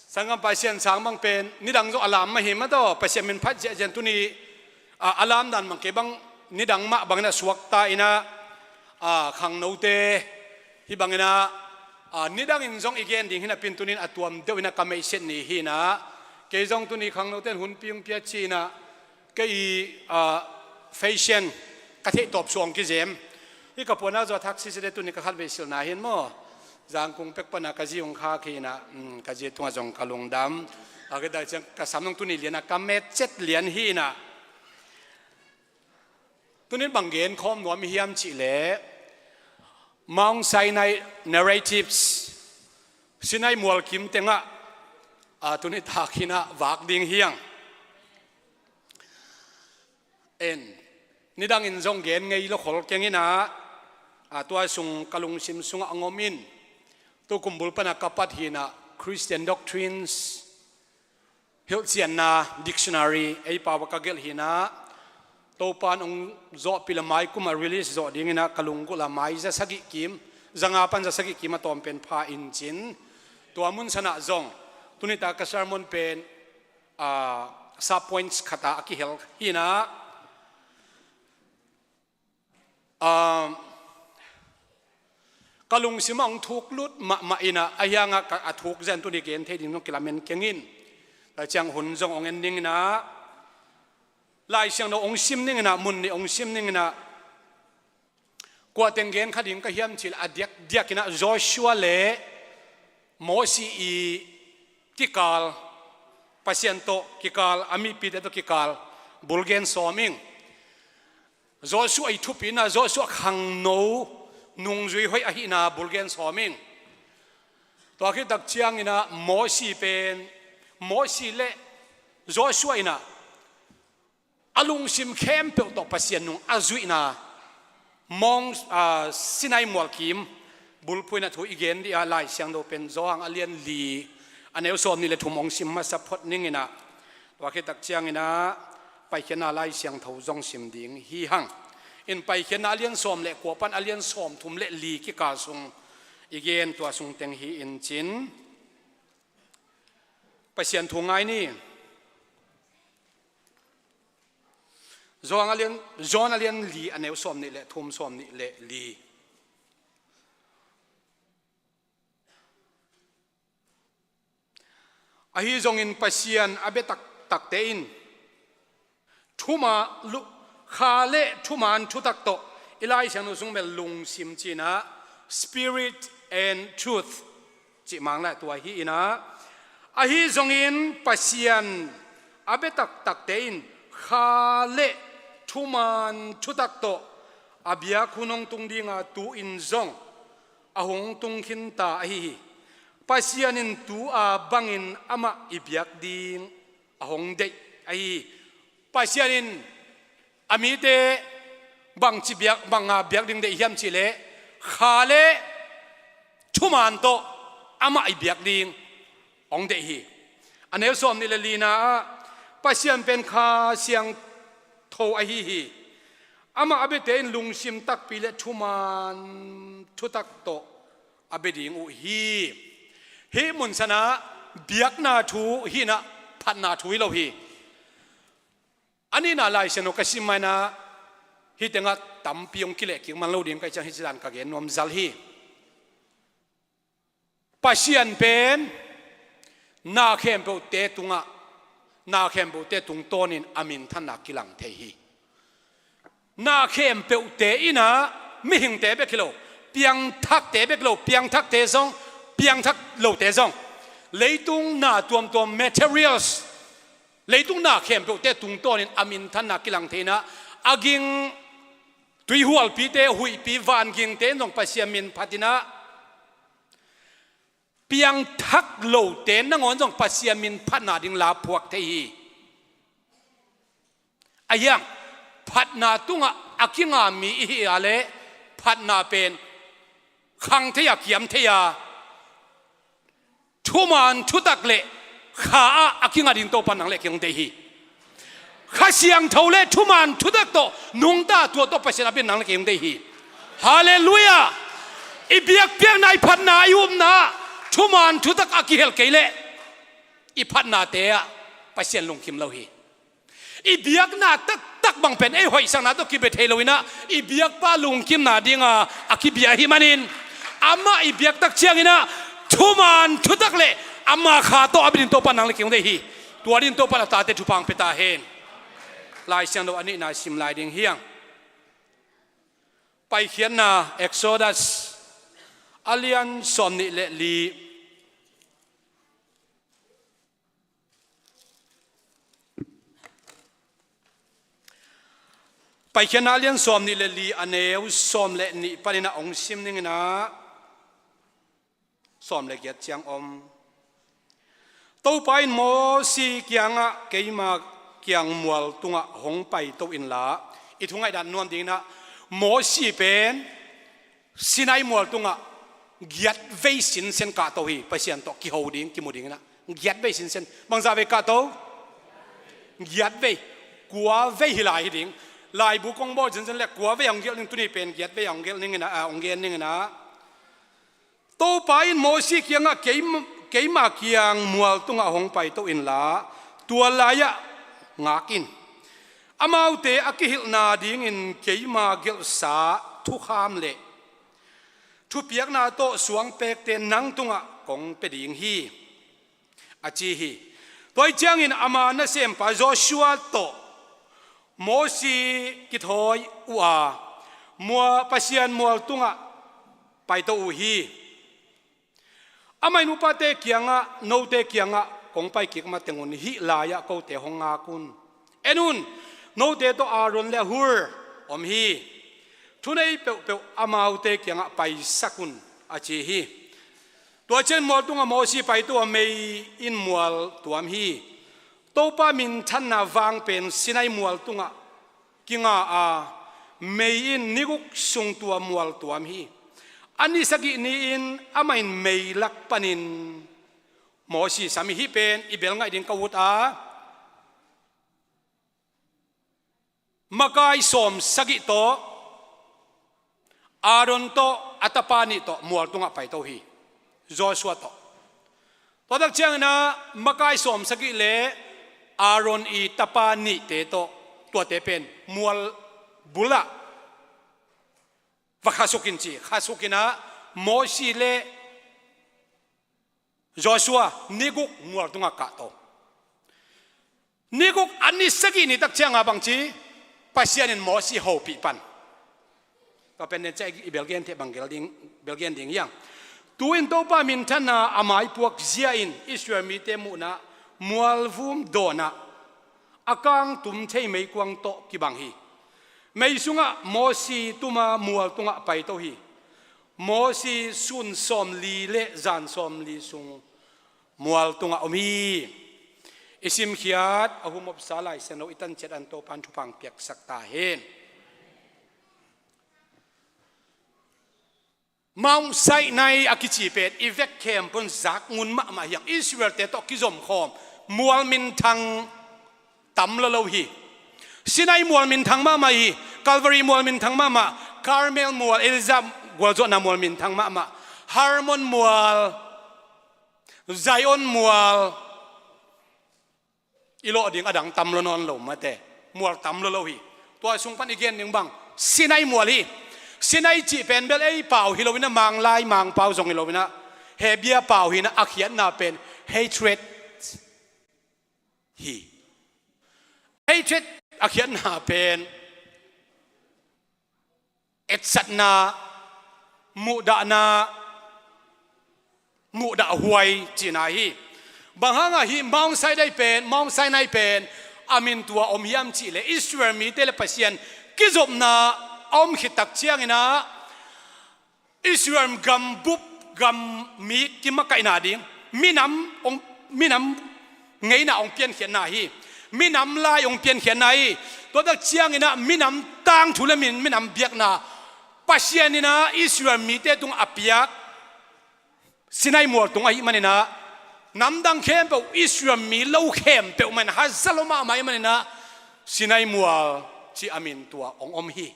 sangam pa sian sang mang pen ni dang jo alam ma hi ma do pa sian min phat je jen tu ni alam dan mang ke bang ni dang ma bang na suak ta ina khang no te hi bang ina ni dang in jong igen ding hina pin tunin atuam de ina ka me sen ni hi na ke jong tu ni khang no ten hun piung pia chi na ke fashion ka the top song ki jem hi ka pona zo thak si se tu ni ka khat ve sil na hin mo jang kung pek pana ka ji ong kha khi na ka ji tu jong ka long dam a ke da chang ka samnong tu ni lian ka met chet lian hi na tu ni bang gen khom no mi hiam chi le Mount Sinai narratives Sinai mual kim tenga tu ni thakina wak ding hiang en nidang in zong gen ngei lo khol kengina tua sung kalung sim sung angomin to kumbul pana kapat hina Christian doctrines hilsian na dictionary ei pa ka gel hina to pan ong zo pilamai kuma release zo dingina kalung ko la mai za sagi kim zanga pan za sagi kim atom pen pha in chin to amun sana zong tunita ka sermon pen sub points khata aki hel hina kalung simang thuk lut ma ina ayanga ka athuk zen tu ni gen the ding no kilamen kengin la chang hun jong ong ending na lai siang no ong sim ning na mun ni ong sim ning na kwa teng gen khading ka hiam chil adyak diakina Joshua le Mosi i kikal pasiento kikal ami pite to kikal bulgen soming Joshua i thupina Joshua khang no nungjui hoi ahina bulgen soming to khi dak chiang ina Mosi pen Mosi le Joshua ina alung sim khem pe to pasien nung azuina mong Sinai mualkim bulpuina thu igen dia lai siang do pen zoang alien li aneu som ni le thumong sim ma support ningina wa ke tak chiang ina pai khena lai siang tho jong sim ding hi hang in pai khena alien som le ko pan alien som thum le li ki ka sung igen to sung teng hi in chin pasien thungai ni zong alien li aneu som ni le thum som ni le li ahi zong in pasian abe tak te in thuma lu khale thuman thu tak to ilai chanu sung mel lung sim china spirit and truth chi mang la tua hi ina hi zongin pasian abetak taktein khale thuman thutak to abia khunong tungdinga tu in zong ahong tungkhin ta hi pasianin tu a bangin ama ibyak ding ahong dei ai pasianin amite bang chi biak banga biak ding de hiam chi le khale thuman to ama ibyak ding ong de hi anel som ni le lina pasian pen kha siang tho a hi ama abete in lungsim tak pile thuman thutak to abeding u hi mun sana biak na thu hi na phat na thu lo hi ani na lai seno kasimai na hi tenga tampiong kile ki man lo ding kai chang hi chilan ka gen nom zal hi pasian pen na khem po te tunga na khem po te tung tonin amin thana kilang the hi na khem pe te ina mi hing te be kilo piang thak te be kilo piang thak te song piang thak lo te song leitung na tuam materials leitung na khem pe te tung tonin amin thana kilang the na aging tui hual pi te hui pi van ging te nong pasiamin phatina piang thak lo te na ngon jong pasiamin phatna ding la phuak the hi ayang phatna tunga akinga mi hi ale phatna pen khang theya kiam theya thuman thutak le kha akinga ding to panang le kyang te hi kha siang thole thuman thutak to nungta to pasina bin nang le kyang te hi hallelujah ibiak piang nai phatna ayum na thuman thutak akihel keile i phatna te a pasien lungkim lo hi i biak na tak bang pen ei hoi sang na to ki be theloina i biak pa lungkim na dinga akibia hi manin ama i biak tak chiangina thuman thutak le ama kha to abin to panang le kyong de hi tuarin to pala ta te thupang peta hen lai siang do ani na sim lai ding hiang pai khian na exodus alian som ni le li pai khian alian som ni le li aneu som le ni palina ong sim ning na som le giat chiang om to pain mo si kianga keima kiang mual tunga hong pai to in la i thungai dan nuam ding na mo si pen sinai mual tunga giat vei sin sen ka to hi pasian to ki holding ki muding na giat vei sin sen bangza ve ka to giat vei kwa vei hilai ding lai bu kong bo jen le kwa vei ang gel ning tuni pen giat vei ang gel ning na ong gen ning na to pain mo si kianga keima kiang mual tunga hong pai to in la tua laya ngakin amaute akihil na ding in keima gel sa thu kham le thu piak na to suang pek te nang tunga kong pe ding hi achi hi toy chang in ama na sem pa Joshua to mosi kithoi wa mua pasian mual tunga pai to u hi amai nu pa te kianga no te kianga kong pai kik ma tengun hi la ya ko te honga kun enun no te to aron le hur om hi thunei pe amau te kianga pai sakun achi hi to chen mo tunga mo si pai to mei in mual tuam hi to pa min than na wang pen sinai mual tunga kinga a mei in niguk sung tua mual tuam hi ani sagi ni in amain mei lak panin mo si sami hi pen ibel ngai ding kawut a makai som sagi to aron to atapani to mual tunga pai to hi Joshua to dak chang na makai som sagi le aron i tapani te to te pen mual bula vakhasukin chi khasukina mosi le Joshua niguk mual tunga ka to niguk ani sagi ni tak chang abang chi pasianin mosi ho pi pan to pen ne chai belgian te belgian ding yang tuin to pa min thana amai puak zia in Israel mi te mu na mual vum dona akang tum thei mei kwang to ki bang hi mei sunga mosi tuma mual tunga pai to hi mosi sun som li le zan som li sung mual tunga omi isim khiat ahumop salai seno itan chet an to pan thu pang piak sakta hen Mount Sinai akichi pet ivek kem pun zak ngun ma yang Israel te to kizom khom mual min thang tam lo hi Sinai mual min thang ma hi Calvary mual min thang ma Carmel mual Elizab gwalzo na mual min thang ma Harmon mual Zion mual ilo ding adang tam lo non lo ma te mual tam lo hi to sung pan igen ning bang Sinai mual hi Sinai chi pen bel ei pau hilowina mang lai mang pau zong hilowina hebia pau hina akhian na pen hatred hi hatred akhian na pen etsat na mu da huai china hi banganga hi Mount Sinai pen amin tua om hiam chi le Israel mi tele pasien kizop na om hitak chiang ina Israel gam bup gam mi kima kaina ding minam ngei na ong pian khian na hi minam lai ong pian khian na hi to dak chiang ina minam tang thula minam biak na pasian ina Israel mi te tung apiak Sinai mual tung ai manina namdang khem pe Israel mi lo khem pe man hazaloma mai manina Sinai mual chi amin tua ong om hi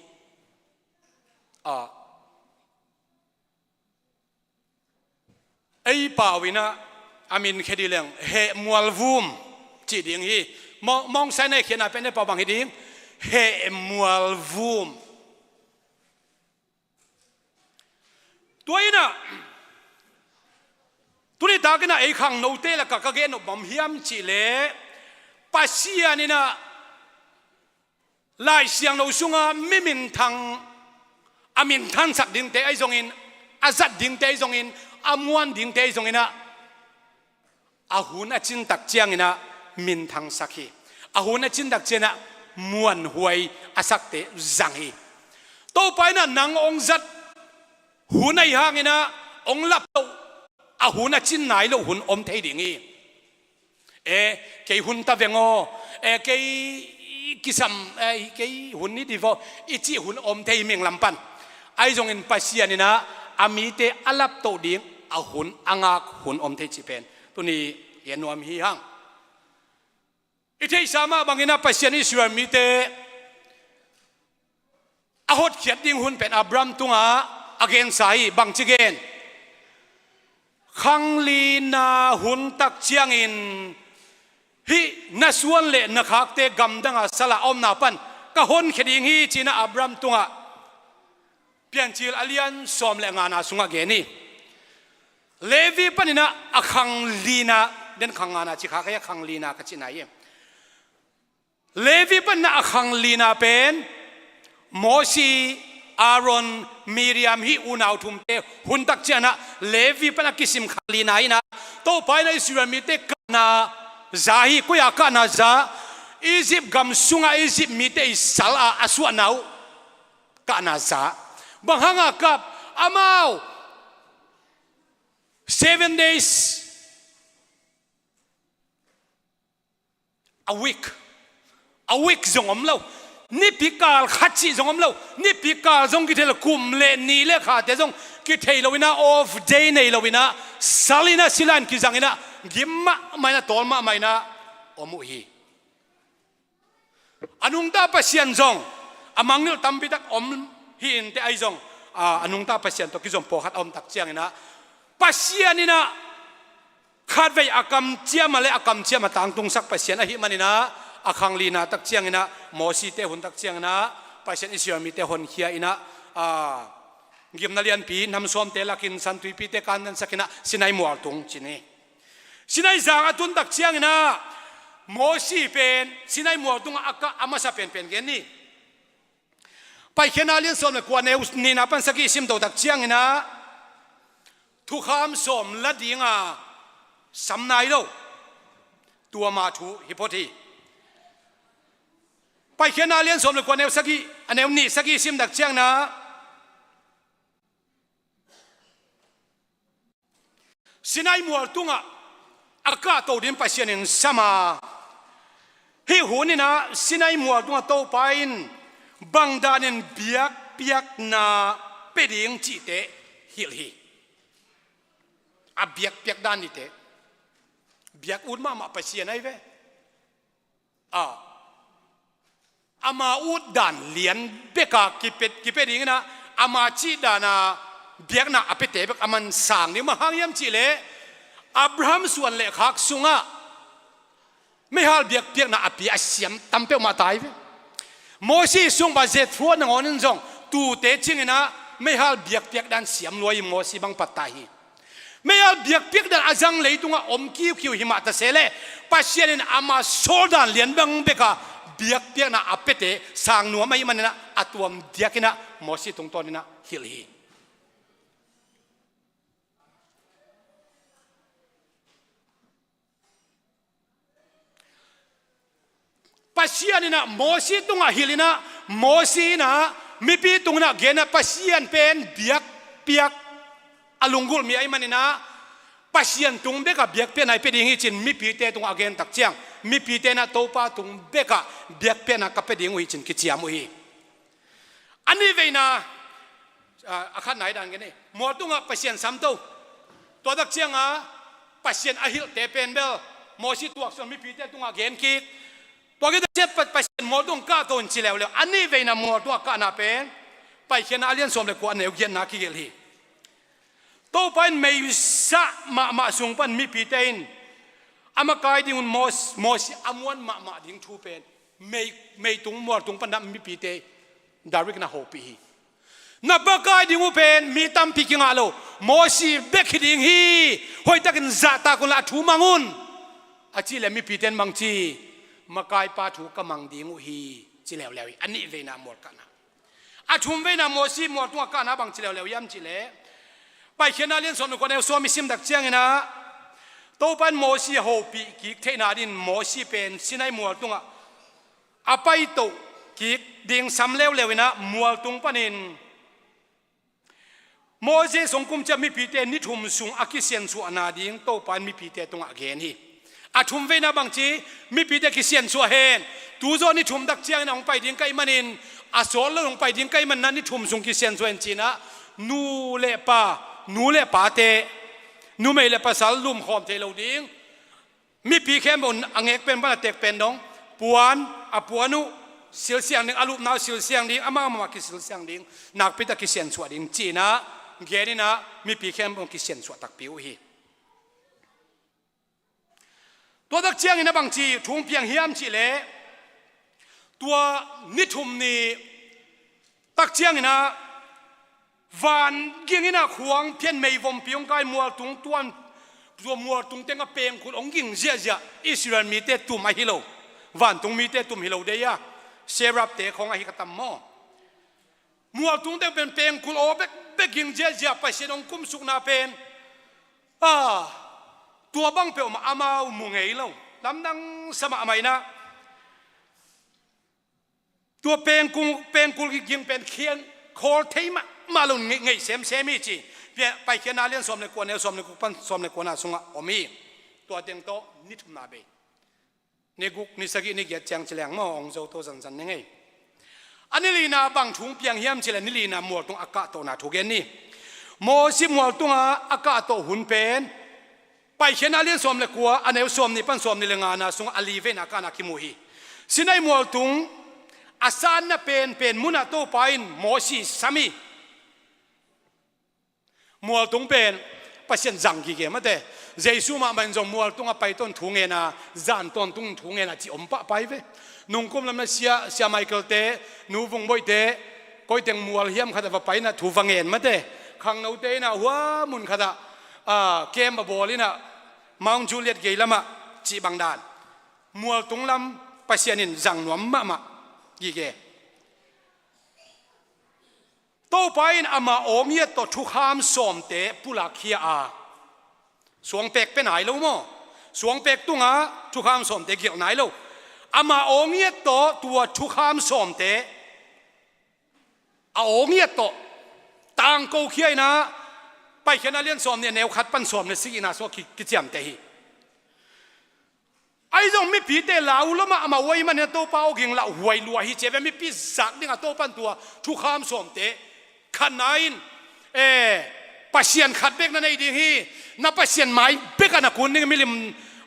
ai pawina amin khedileng he mualvum chi ding hi mong sai nei khena pe ne pa bang hi ding he mualvum toina tuli dagina ai khang no te la ka ge no bam hiam chi le pasianina lai siang no sunga mimin thang amin than sak ding te ai zong in azat ding te ai zong in amuan ding te ai zong ina ahuna chin tak chiang ina min thang sakhi ahuna chin tak chena muan huai asak te zang hi to paina nang ong zat hunai hang ina ong lap to ahuna chin nai lo hun om thei ding hi ke hun ta vengo ke kisam ke hun ni divo ichi hun om thei meng lampan ai zong in pasianina amite alap to ding ahun angak hun om thei chi pen tuni yenuam hi hang ithei sama bangina pasian Israel mite ahot khiat ding hun pen Abram tunga again sai bang chigen khangli na hun tak chiang in hi nasuan le nakhak te gamdanga sala om na pan ka hon kheding hi china Abram tunga pianchil alian som le ngana sunga geni Levi panina akhang lina den khangana chi khakaya khang lina ka china ye Levi panna akhang lina pen Mosi Aaron Miriam hi unaw thumte huntak chana Levi pana kisim khalina ina to paina Israel mi te kana zahi kuya kana za Egypt gam sunga Egypt mi te sala aswa nau kana za banghanga kap amau 7 days a week zongom lo ni pikal khachi zongom lo ni pikal zong ki thel kum le ni le kha te zong ki theilo ina off day nei lo ina salina silan ki zangina gimma maina tolma maina omu hi anung ta pasian zong amangil tambitak om hin te ai zong anung ta pasian to ki zong po khat om tak chiang ina pasian ina khat vei akam chiam ale akam chiam tang tung sak pasian a hi manina akhang lina tak chiang ina mosi te hun tak chiang na pasian Israel mi te hon khia ina gimnalian pi nam som te lakin santui pi te kanan sakina Sinai mual tung chini Sinai zang atun tak chiang ina mosi pen Sinai mual tung aka amasa pen geni pai khenalian som le kwa neus ni na pan saki sim do tak chiang ina ทุกคำสมละดีงาสำนายโลตัวมาถูฮิปโปทีไปเขียนอาเลียนสมเลยกว่าแนวสักกี่แนวนี้สักกี่ซิมดักเชียงนะสินายมัวตุงอากาศตัวดินไปเสียนินสมาฮิหูนี่นะสินายมัวตุงตัวไปอินบังดานินเบียกเปียกนาเป็ดยังจีเตฮิลฮีเบียกเปียกดานนี่เตเบียกอุดมาไปเสียนายเวอามาอุดดันเลียนเบกากิเป็ดยังนะอามาจีดานาเบียกนาอภิเตเบกอามันสั่งนี่มาหางยำจีเลอับราฮัมส่วนเล็กหักสุงะไม่ฮัลเบียกเปียกนาอภิอาเซียมตั้มเปียวมาตายเวโมซีส่งบาเจ็ดฟัวนงอนินจงตูเตจิงนะไม่ฮัลเบียกเปียกดันเสียมรวยโมซีบังปัตตาฮีไม่ฮัลเบียกเปียกดันอาจังเลยตุงะอมคิวหิมะตะเสเลปัจเจนินอามาโซดันเลียนบังเบกาเบียกเปียกนาอภิเตสั่งนัวไม่มันนะอัตวมเดียกินะโมซีตรงตัวนี่นะฮิลฮีปัสยานี่นะโมซีตุงะฮิลินะโมซีนะมีปีตุงนะเกนะปัสยานเป็นเบียกเปียกอลุงกุลมีไอ้มันนี่นะปัสยานตุงเบกะเบียกเปียกไหนเป็นยังไงจินมีปีเตตุงอาเกนตักเจียงมีปีเตนะโตปาตุงเบกะเบียกเปียกนะกับเป็นยังไงจินกิจยามุฮีอันนี้เวนะอาคารไหนดังกันนี่หมดตุงะปัสยานซ้ำตัวตักเจียงปัสยานอาฮิลเตเป็นเบลโมซีตัวส่วนมีปีเตตุงอาเกนกิตัวก็จะเจ็บไปเห็นหมดตรงก้าตัวนี้แล้วอันนี้เวนะหมดตัวก้านาเป็นไปเขียนอาเลียนสมเลยกว่าเนี่ยเขียนนักกิเลสตัวไปไม่สะมาส่งปันมีปีเตนอามากายดิ่งมอสอามวนมาดิ่งทูเป็นไม่ตรงหมดตรงปันนั้นมีปีเตดาริกนะโฮปีนับกายดิ่งเป็นมีตั้มปีกิงอาโลมอสีเบกดิ่งฮีหอยตะกินซาตาคนละทูมังุนอาจีเลยมีปีเตนบางทีมากายปาถูกกำมังดีงูฮีจิเลวเลวอันนี้เวนาหมดกันนะอาชุมเวนาโมซีหมดตัวกันนะบางจิเลวเลวย้ำจิเลไปเขียนอาเลียนสมนุกคนเอลสวมิซิมดักเจียงนะโตปันโมซีโฮปีกิกเทนาดินโมซีเป็นสินัยหมดตัวอาไปโตกิกดิ่งซ้ำเลวเลวนะหมดตรงปันินโมซีสงคุมจะมีปีเตนิทุมสุงอากิเซียนสุอนาดิ่งโตปันมีปีเตตรงอาเกนีอาชุมเวนะบางทีมีปีเตกิเซียนสัวเฮนตูโซนี่ชุมดักเจียงนะองไปดิ้งไกมันินอาโซลลงไปดิ้งไกมันนั้นนี่ชุมสุงกิเซียนสัวเฮนจีนะนูเลปาเตนูไม่เลปาสัลลุมหอมเทโลดิ้งมีปีแค่บนอังเอกเป็นบ้านเตกเป็นน้องปวนปวนุเสียเสียงดิ้งอาลุมนาวเสียเสียงดิ้งอามากิเสียเสียงดิ้งนักปีเตกิเซียนสัวดิ้งจีนะเกนี่นะมีปีแค่บนกิเซียนสัวตักปิวฮีตัวตักเชียงนี่นะบางทีทุ่งเพียงเฮียมจีเล่ตัวนิทุมนี่ตักเชียงนี่นะวันกิงนี่นะขวางเพียนไม่วมเพียงกายมัวตุงตัวมัวตุงเต็งกับเปงคุณองค์กิงเจียอิสราเอลมีเตตุมาฮิโลวันตุงมีเตตุมฮิโลเดียเซรับเตของอหิกตัมโมมัวตุงเต็งเป็นเปงคุณโอเบกิงเจียไปเสดงคุมสุกนาเป็นตัวบังเปียวมาอามามุงเอ๋ยเราลำนังสมัยนะตัวเป็นกุลยิงเป็นเคียนโคเทมาลุนไงเซมิจีเปียไปเขียนอาเลียนสมในกวนเนลสมในกุปันสมในกวนอาสงะอมีตัวเตียงโตนิทุมนาเบนี่กุกนิสกินี่เกียรจังเฉลียงมอองโจโตสันยังไงอันนี้ลีนาบางถุงเพียงเฮียมเฉลียนี่ลีนาหมวดตรงอากาศโตนาถูกเกนนี่โมซิหมวดตรงอากาศโตหุ่นเป็นไปเขียนอาเลียนสมเลยกลัวอันเอลสมนี่ปันสมนี่เลงานาสงอลีเวนักานาคิมูฮีสินัยมัวตุงอาสานน่ะเป็นมุนาโตไปน์โมซีสามีมัวตุงเป็นปัจจัยจังกี่เกมแต่เจสุมามันจงมัวตุงไปต้นทุ่งเงินจานต้นทุ่งเงินที่อมปะไปเวนุ่งกุมลำนั้นเสียไมเคิลเตนูวงบอยเตก้อยเต็งมัวเฮียมขัดว่าไปน่ะถูฟังเงินมาเตขังนูเตน่ะหัวมุนขัดเกมบอลนี่นะมองจูเลียตเกลมาจีบังดานมัวตุงลำปัสยานินจังหนวมมากี่เกต โตไปนอามาโอเงียตทุกขามสมเตปุลักเฮียอาสวงเป็กเป็นไหนลูกโมสวงเป็กตุงาทุกขามสมเตเกี่ยวไหนลูกอามาโอเงียตตัวทุกขามสมเตอาโอเงียตต่างกูเขียนะไปแค่นั้นเลี้ยงสมเนี่ยแนวคัดปั้นสมเนี่ยสิ่งน่าสวกิจยามเตหีไอ้ตรงไม่ปีเตะลาวแล้วมาไว้มันเนี่ยโตเป้ากิ่งละหวยลัวฮิเจเปไม่ปีสักนี่ก็โตปั้นตัวทุกขามสมเตขันไหนปัสเซียนขัดเบกนั่นไอ้ดีฮีนับปัสเซียนไม้เบกนักคุณนี่ไม่ลิม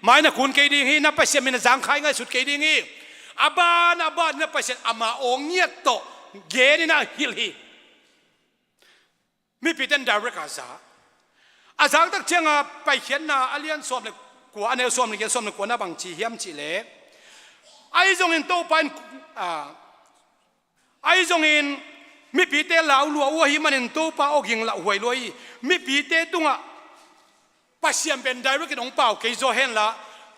ไม้นักคุณเกดีฮีนับปัสเซียนมันจางขายง่ายสุดเกดีฮีอาบานนับปัสเซียนอามาองเงียโตเกนี่นะฮิลฮีไม่ปีเต็นดาร์กอาซาตักเชียงไปเขียนนะอาเลียนสวมเลยกว่าอันเอลสวมเลยเขียนสวมเลยกว่านะบางจีเฮียมจีเล่ไอ้จงอินโตปันไอ้จงอินมีปีเตลาวลัวว่าฮิมันโตป้าอกิงละหวยลอยมีปีเตตุงะปัสเซียมเป็นไดเรกต์ของเป่าเกยโซเฮนละ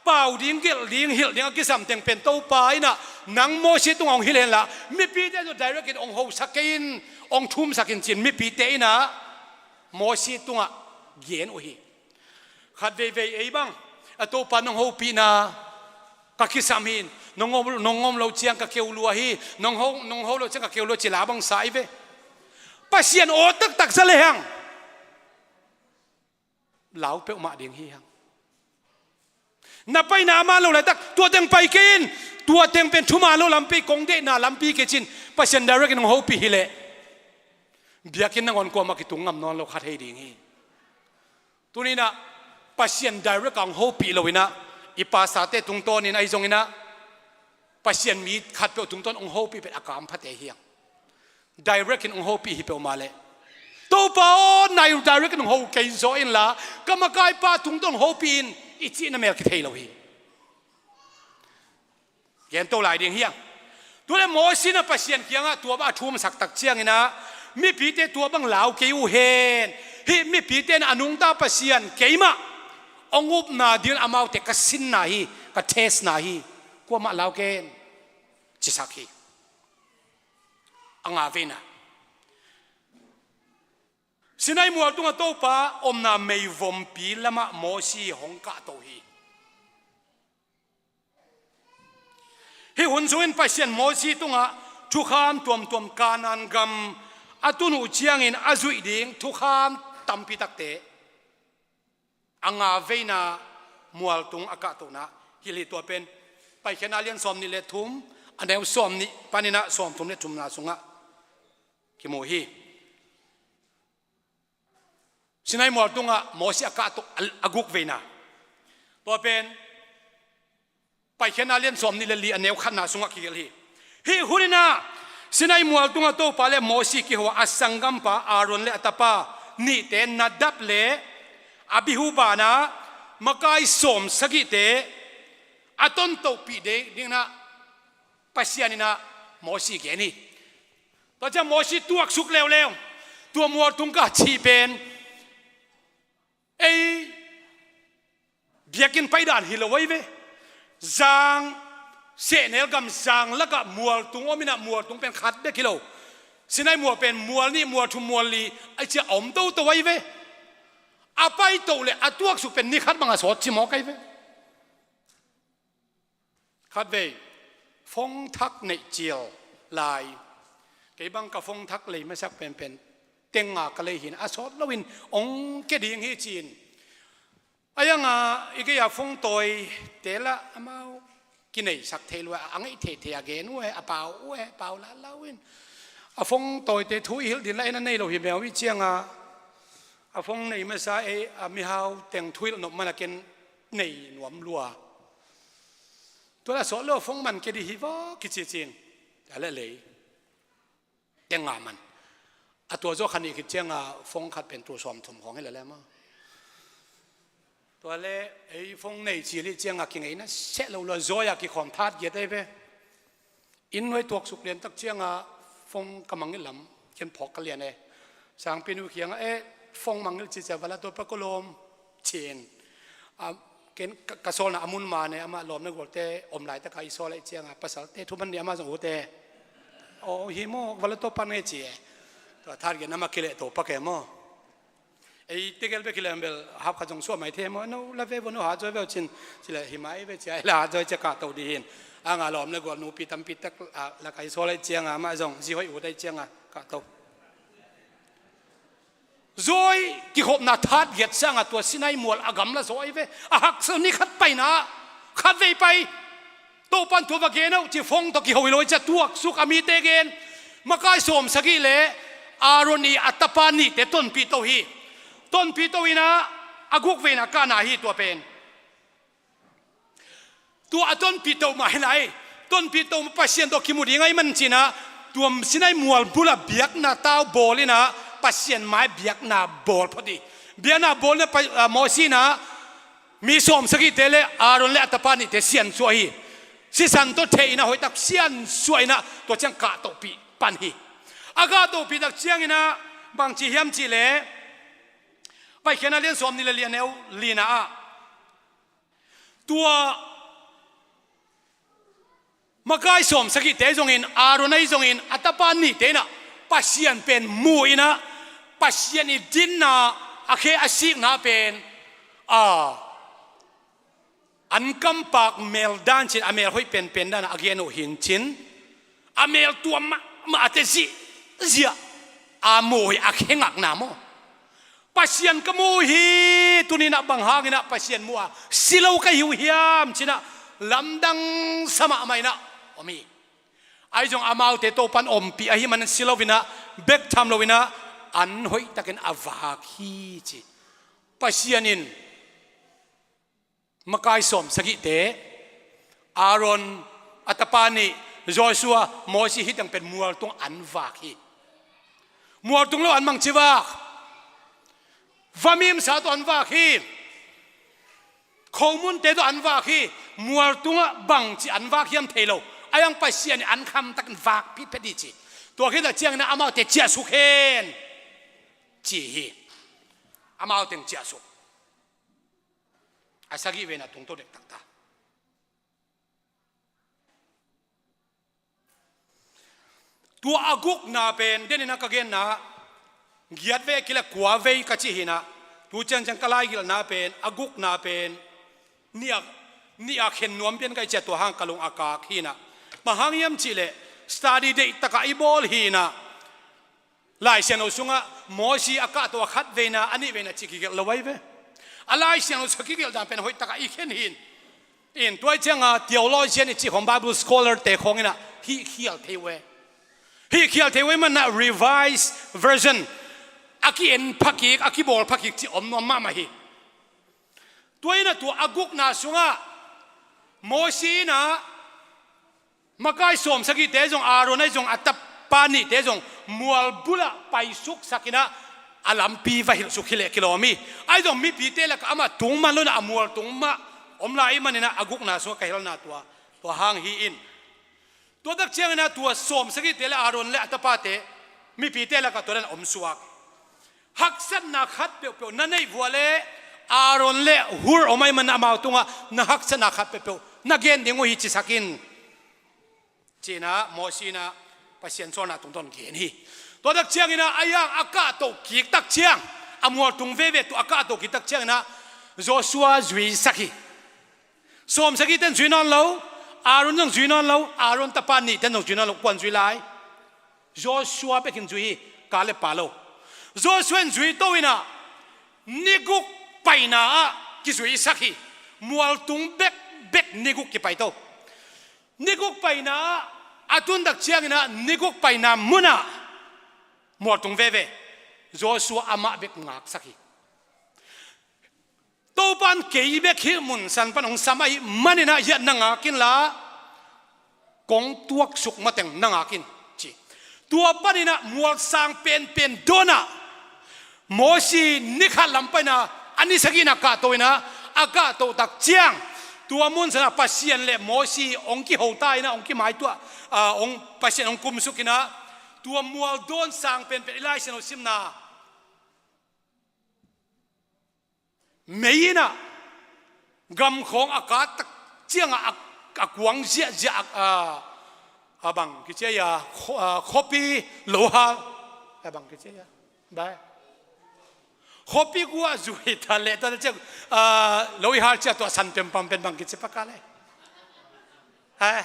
เป่าดิ้งเกลดิ้งฮิลดิ้งกิสัมเต็งเป็นโตป้ายนะนังโมชิตุงองฮิเลนละมีปีเตตัวไดเรกต์องโฮสักกินองทุ่มสักกินจินมีปีเตนะโมชิตุงะเย็นโอฮีขัดเวไอ้บังโตป้านองโฮปีนากักกิสัมหินน้องเราเชียงกับเกียวลัวฮีน้องเราเชียงกับเกียวลัวจิลาบังสายเวปัสเซียนโอตักเสลหังเหลาเปอมาเดียงฮีหังนับไปนามาเราเลยตักตัวเต็งไปกินตัวเต็งเป็นทุมาเราลำปีกงเดนาลำปีเกจินปัสเซียนดาร์กน้องโฮปีฮิเลเบียกินนังอนกว่ามากิตุงงำนอนเราขัดให้ดีงี้ตัวนี้นะปัสเซียนดาร์กน้องโฮปีเราวินะอีภาษาเตตุงโตนี่ไอ้จงนี่นะปัสเซียนมีขัดเปตุงต้นองโฮปีเป็นอากาศพัดเฮียง direct องโฮปีฮิเปอมาเลยตัวป้าใน direct องโฮเกยโซอินละก็มากายป้าตุงต้นโฮปีนอิจินาเมลคิดเฮลวีเย็นตัวหลายเดียงเฮียงตัวเลยโมสินะปัสเซียนเกียงตัวบ้าทุ่มสักตักเชียงนี่นะมีปีเตตัวบังเหลาเกยูเฮนฮิมีปีเตนอนุงตาปัสเซียนเกยมาองอุบนาเดียนอามาเตกสินนาฮีกเทสนาฮีกว่ามาเหลาเกนจิสักฮีอังอาวินะสินัยมัวตุงโตป้าอมนาไม่วมปีละมาโมซีหงกะโตฮีฮิหุ่นส่วนปัสเซียนโมซีตุงะทุกขามตัวกานันกำอตุนุเชียงอินอาจุยดิ่งทุกขามตัมปิตักเตอังอาเวนะมัวตุงอากาโตนะฮิลิตัวเป็นไปแค่นาเลียนสอมนี่เลทุมอันเดียวสอมนี่ปานินะสอมทุมเลทุมนาสุงะกิโมฮีสินัยมัวตุงะโมซีอากาโตอากุกเวนะตัวเป็นไปแค่นาเลียนสอมนี่เลลีอันเดียวขันนาสุงะกิเลฮีฮิฮุรินะสินัยมัวตุงะโตปาเลโมซีกิหัวอสังกัมปาอารอนเลอตาปานี่เตนนัดดับเลอบิฮูบานะมากายสมสกิเตอตนโตปีเดนี่นะปัสยานี่นะโมซีเกนี่ตัวจะโมซีตัวสุกเร็วตัวมัวตุงกะชีเป็นเบียกินไปด่านฮิลไว้เวจางเสนเอลกัมจางแล้วก็มัวตุงอมินะมัวตุงเป็นขัดเด็กกิโลสินัยมัวเป็นมัวนี่มัวทุมมัวลีไอเจ้าอมตัวไว้เวอาไปโตเลยอาตัวสุเป็นนิคัดบังอาสอดชิมอไกเวคัดเวฟงทักในเจียวลายไกบังกับฟงทักเลยไม่สักเป็นเต็งอากเลยหินอาสอดลวินองเกดีงฮีจีนอายังอีกอย่างฟงตอยเตละอามากินไอสักเทลวอังไอเทอาเกนเวอาเปล่าละลาวินอาฟงตอยเตทุยหิลดินไลนั่นในเราเห็นแมววิเชียงอาฟงในเมื่อสายมีฮาวแต่งทุยหนกมันกันในหนวมลัวตัวละสอนเรื่องฟงมันก็ดีฮิวกิจจริงอะไรเลยแต่งงานมันตัวเจ้าขันอีกเจ้าฟงขัดเป็นตัวสอมถุมของให้แล้วมั้งตัวเล่ฟงในจีริเจ้ากินไงนะเสร็จเราโจยกิของทัดเยอะได้ไหมอินไว้ตัวสุกเรียนตักเจ้าฟงกำมังนี่ลำเขียนพอกกันเรียนเลยสังเป็นวิเคียงฟงมังนี่จีจะเวลาตัวปะกลมเชนเกณฑ์กระโซนอามุนมาเนี่ยอามาลมนึกว่าเตอมไหลตะไคร้โซเลยเจียงภาษาเตทุบันเดียมาสงุเตโอ้ฮิโมเวลาตัวปันเงจีต ตัวทาร์เกนน้ำมาคิเลตัวปะแกมอไอ้ที่เกลไปคิเลมเบลฮับขจงชัวไม่เทมอนู้ลาเวบนู้หาจอยเวลชินสิเลหิมายเวจไอลาจอยจะกาตัวดีหินอ่างอารมณ์เลยกว่านูปีตัมปีตักละไก่โซเลยเจียงมาจงจีฮอยอุได้เจียงกาตัวrồi cái hộp na thắt ghét sang à tua xin ai mual agam la rồi về hắc sơn ni khát bay na khát về bay tô pan tua và ghen chỉ phong to cái hồi lối chặt tuộc suk ami te gen mà cái xóm sagi lệ aroni atapani te ton pi to hi na aguk về na ka na hi tua pen tua ton pi to mai này ton pi to pasien to kimudi ngai man china tuam xin ai mual bula biak na tao boli na pasien mai biak na bol podi biak na bol na mosi na mi som sagi tele aron le atapani te sian suai si san to the ina hoi tak sian suai na to chang ka to pi pan hi aga to pi tak chiang ina bang chi hiam chi le pai khena len som ni le lian eu lina a tua makai som sagi te jong in aron ai jong in atapani te na pasien pen muina pasien i din na akhe asik na pen an kampak mel dan chin amel hoi pen dan again o hin chin amel tua ma atesi zia amoi akhengak na mo pasien kamu hi tunina bang hangina pasien mua silau ka hiu hiam china lamdang sama mai na omi ai jong amau te to pan ompi ahi man silovina bek tham lovina an hoi taken avak hi chi pasianin makai som sagi te aron atapani joshua mosi hitang pen mual tung an vak hi mual tung lo an mang chiwak vamim sa to an vak hi khomun te to an vak hi mual tung bang chi an vak hiam thelo ayang pasien an kham tak vak pi pedi chi to khi da chiang na amao te chia su khen chi hi amao teng chia su asagi ve na tung to dek tak ta tu aguk na pen den na ka gen na giat ve kila kwa ve ka chi hina tu chang chang kalai gil na pen aguk na pen niak khen nuam pen kai che to hang kalung aka khina mahangyam chile study day taka ibol hina lai sian sunga mosi aka to khat veina ani veina chiki gel lawai ve alai sian chiki gel dan pen hoi taka I khen hin in toy changa theologian chi hom bible scholar te khongina hi khial thewe man na revised version aki en phakik aki bol phakik chi om no ma hi toina tu aguk na sunga mosi na makai som sagi te jong aron ai jong atap pani te jong mual bula pai suk sakina alam pi va hil sukhile kilomi ai jong mi pi te la ama tung man lo na amual tung ma om lai manina aguk na so ka hil na tua to hang hi in to dak chang na tua som sagi te la aron le atapate mi pi te la ka toran om suak haksan na khat pe pe na nei vuale aron le hur omai man amau tunga na haksan na khat pe pe na gen dingo hi chi sakin China mosina pasien sona tung ton gen hi to dak chiang ina ayang aka to ki tak chiang amor tung ve to aka to ki tak chiang na Joshua zui saki som saki ten zui non lo aron nang zui non lo aron tapani ten nang zui non lo kwan zui lai Joshua pekin zui kale palo Joshua zui to ina niguk paina ki zui saki mual tung bek niguk ki pai to niguk paina atun dak chiang na niguk paina muna mortung veve Joshua ama bek ngak saki to pan kei bek hi mun san pan ong samai manina ya nanga kin la kong tuak suk mateng nanga kin chi tua panina mual sang pen dona mosi nikha lampaina ani sagina ka toina aga to dak chiang tua mun sana pasien le mosi ongki hotai na ongki mai tua ong pasien ong kumsukina tua mual don sang pen ilai seno simna meina gam khong akat tak chiang akwang zia abang kiche ya khopi loha bang kece ya ba hopi gua zui thale ta che loi har cha to san tem pam pen bang kece pakale ha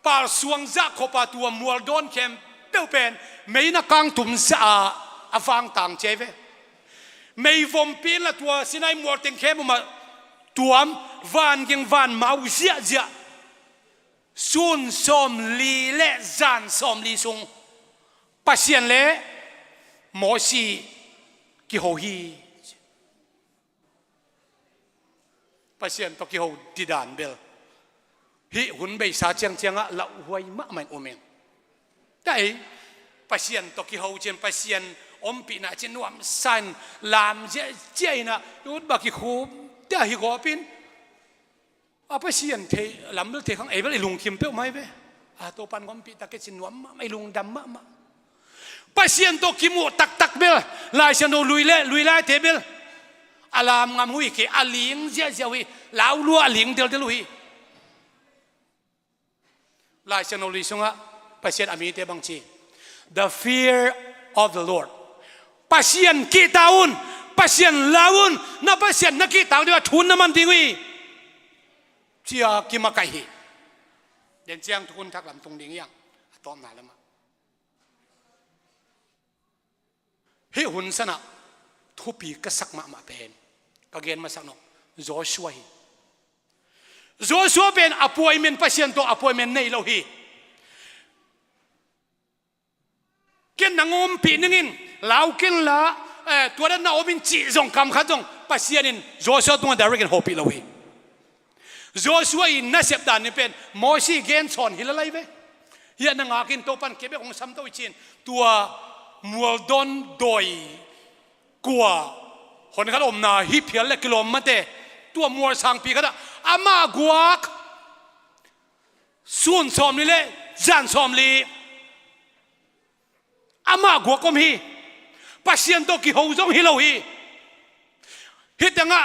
par suang za khopa tua mual don kem peu pen mei na kang tum sa avang tang cheve mei vom pin la tua sinai mual teng kem ma tuam van ging van mau zia zia sun som li le zan som li sung pasien le mo si ki ho hi pasien to ki ho didan bel hi hun bei sa chang chang a la huai ma man omen dai pasien to ki ho chen pasien om pi na chen nuam san lam je je na ut ba ki khu da hi go pin apa sian te lam te khang ebel lung kim pe mai be a to pan gom pi ta ke chin nuam mai lung dam ma pasien to kimu tak tak bel lai sian do lui lai te bel alam ngam hui ke aling ja ja wi lau lu aling del del hui lai sian do lui sunga pasien ami te bang chi the fear of the Lord pasien ki taun pasien laun na pasien na ki taun de thun na man ding wi chia kim kai hi den chiang thun thak lam tung ding yang tom na lama hi hun sana thupi ka sak ma pen ka gen ma sak no Joshua hi Joshua pen appointment pasien to appointment nei lo hi ken nangom pi ningin lau ken la tua da na omin chi jong kam kha jong pasien in Joshua tung direct hopi lo hi Joshua in nasep dan ni pen Mosi gen son hilalai ve ya na ngakin topan kebe ong sam to chin tua mualdon doi kwa hon kha om na hi phial le kilometer tua mual sang pi kada ama guak sun som ni le jan som li ama guak kom hi pasien to ki ho jong hi lo hi hitanga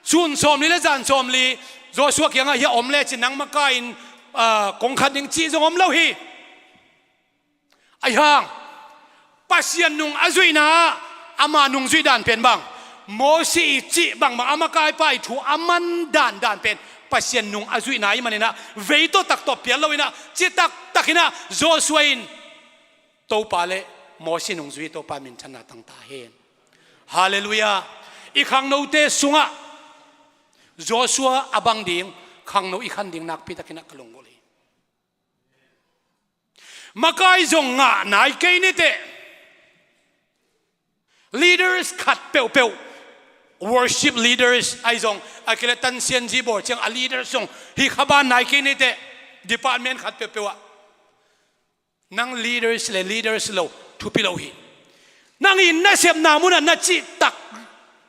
sun som ni le jan som li Joshua kia nga hi om le chin nang ma in kong khat ding chi jong om lo hi ai hang pasien nung azui na ama nung zui dan pen bang mo si chi bang ma ama kai pai thu aman dan pen pasien nung azui na i manina veito tak to pial lo ina chi tak takina Joshua in to pale mo si nung zui to pa min chana tang ta hen hallelujah i khang no te sunga Joshua abang ding khang no ikhan ding nak pi takina kalong goli makai zong nga nai ke ni te leaders khat peu worship leaders ai zong akile tan sian ji bo chang a leaders zong hi khaba nai ke ni te department khat peu nang leaders lo thu pi lo hi nang in na sep na mun na chi tak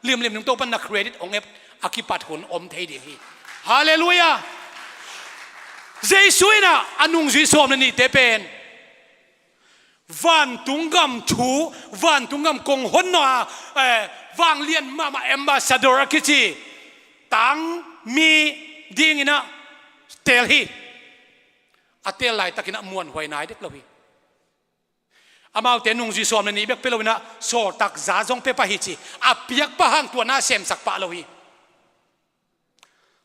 lim ning to pan na credit ong ep akipat hun om thei ding hi hallelujah jesuina anung ji som ni te pen van tungam thu van tungam kong hon na wang lian mama ambassador akichi tang mi ding ina tel hi atel lai takina muan hoi nai dek lo hi amau te nung ji som ni bek pelowina so tak za jong pe pa hi chi apiak pa hang tu na sem sak pa lo hi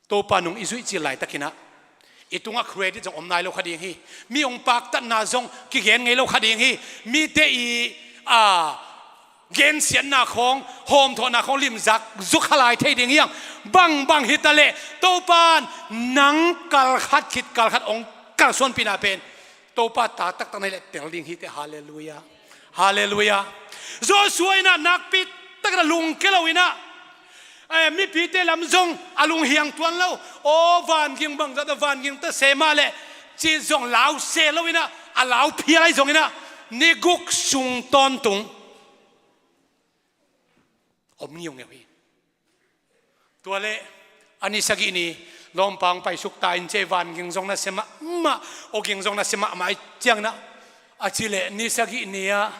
to panung izui chi lai takina itunga credit jong omnai lo khading hi mi ong pak ta na jong ki gen ngei lo khading hi mi te i gen sian na khong hom tho na khong lim zak zu khalai thei ding yang bang hitale to pan nang kal khat khit kal khat ong kal son pina pen to pa ta tak tanai le tel ding hi te hallelujah zo suina nak pit tak la lung kelowina mi pite lam zong alung hiang tuan lo o van ging bang da van ging ta sema le chi zong lao se lo ina a lao phi lai zong ina ni guk sung ton tung om niung nge hi tua le ani sagi ni lom pang pai suk ta in che van ging zong na sema ma o ging zong na sema mai chiang na a chi le ni sagi ni a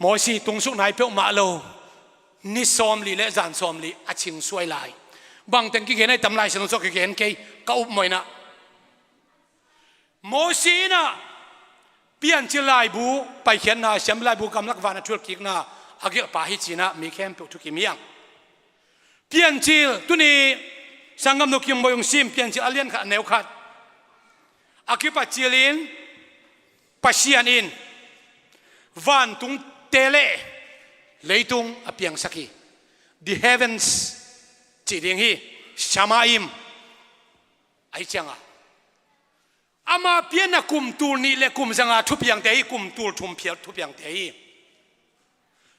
mo si tung suk nai pe ma lo ni som li le zan som li a ching suai lai bang ten ki gen ai tam lai sen so ki gen ke ka up moi na mo si na เปลี่ยนจิลายบูไปเขียนนาเสียมลายบูกำลักวานาชุลกิกนาอาเกลปาฮิจีนะมีเข้มปุทุกิมียังเปลี่ยนจิลตุนีสังกำนุกิมบยงซิมเปลี่ยนจิลอาเลียนขัดแนวขัดอากิปจิลินปัชยันอินวันตุงเตเลเลยตุงอเปียงสักี the heavens จีดิงฮีชามาอิมไอจังอ่ะอามาเปียนกุมตูนี่เลกุมจังอ่ะทุบยังเตยกุมตูทุมเพียทุบยังเตย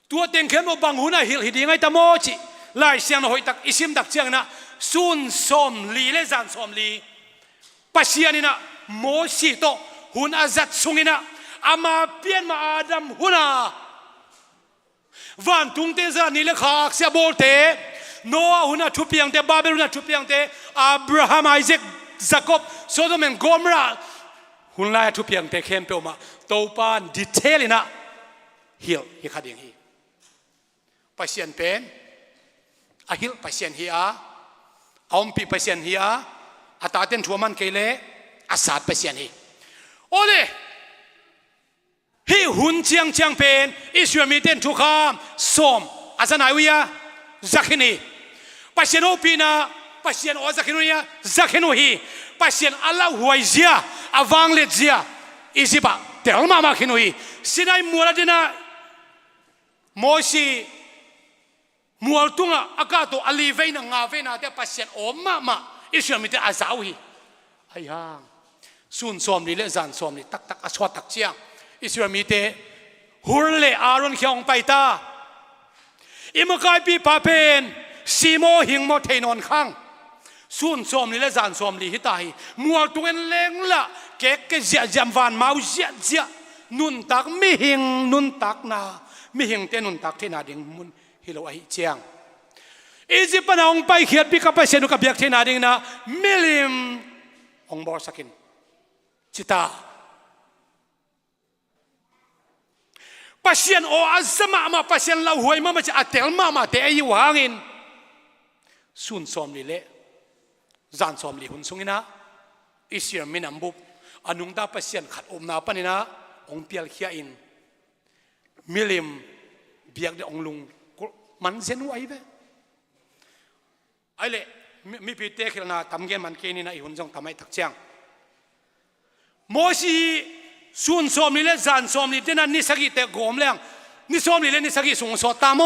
ตัวเต็งเข้มบังหุนหิลหิดีไงตะโมจิไล่เสียงหอยตักอิสิมตักเจียงนะซุนสมลีเลจันสมลีปัชญานี่นะโมชิโตหุนอาจัดสุงินะอามาเปียนมาอาดัมหุนาวันตุงเตซานี่เลขากเสียโบเตโนอาหุนาทุบยังเตบาเบลุนาทุบยังเตอับราฮัมไอเซกJacob Sodom and Gomorrah หุ่นลายทุบยังเตะเข้มเปลมาโตปานดีเทลนะฮิลฮิขัดยังฮีปัสยันเป็นอาฮิลปัสยันฮีอาอมปีปัสยันฮีอาอาตาเต็นทัวมันเกเลอาสาดปัสยันฮีโอเลฮีหุ่นเจียงเจียงเป็นอิสราเอลมีเต็นทุกคำสมอาจารย์ไหนวิยาจักนีปัสยันโอปีนาpasien oza kinuya zakhinuhi pasien Allah huaizia awang lejia isipa telma ma kinuhi sinai muladina mosi mualtunga akato aliveina ngaveina te pasien omma ma isramite azawi ayang sun som ni le zan som ni tak tak aswa tak chiang isramite hurle aron khyong paita imakai pi papen simo hingmo theinon khangซุนสมนี่และจานสมลีฮิตาฮีมัวตัวเองเล้งละเก๊กเจียจำวันมาเจียเจียนุนตักไม่หิงนุนตักนาไม่หิงเตนุนตักที่นาดิ่งมุนฮิโลไอเจียงอีจิปนาองไปเขียดพิกับไปเสนุกับเบียกที่นาดิ่งนะมิลิมองบอสกินจิตาปัสยันโออัซมาปัสยันเราหวยมาจะอัตเตลมาเตยอยู่ห่างินซุนสมลีเล่จานสมลีหุ่นสุงินะอิสราเอลมินัมบุบอนุงดาปัสยันขัดอมนาปนินะองเปียลเขียอินมิลิมเบียกเดองลุงมันเซนไว้เว้ไอเล่มีปีเตะขึ้นนะทำเงี้ยมันเกนี่นะอีหุ่นจงทำให้ตักเชียงโมชีซุนสมลีเล่จานสมลีเดนันนิสกิเตะกอมเลี้ยงนิสมลีเล่นิสกิส่งสอดตามโม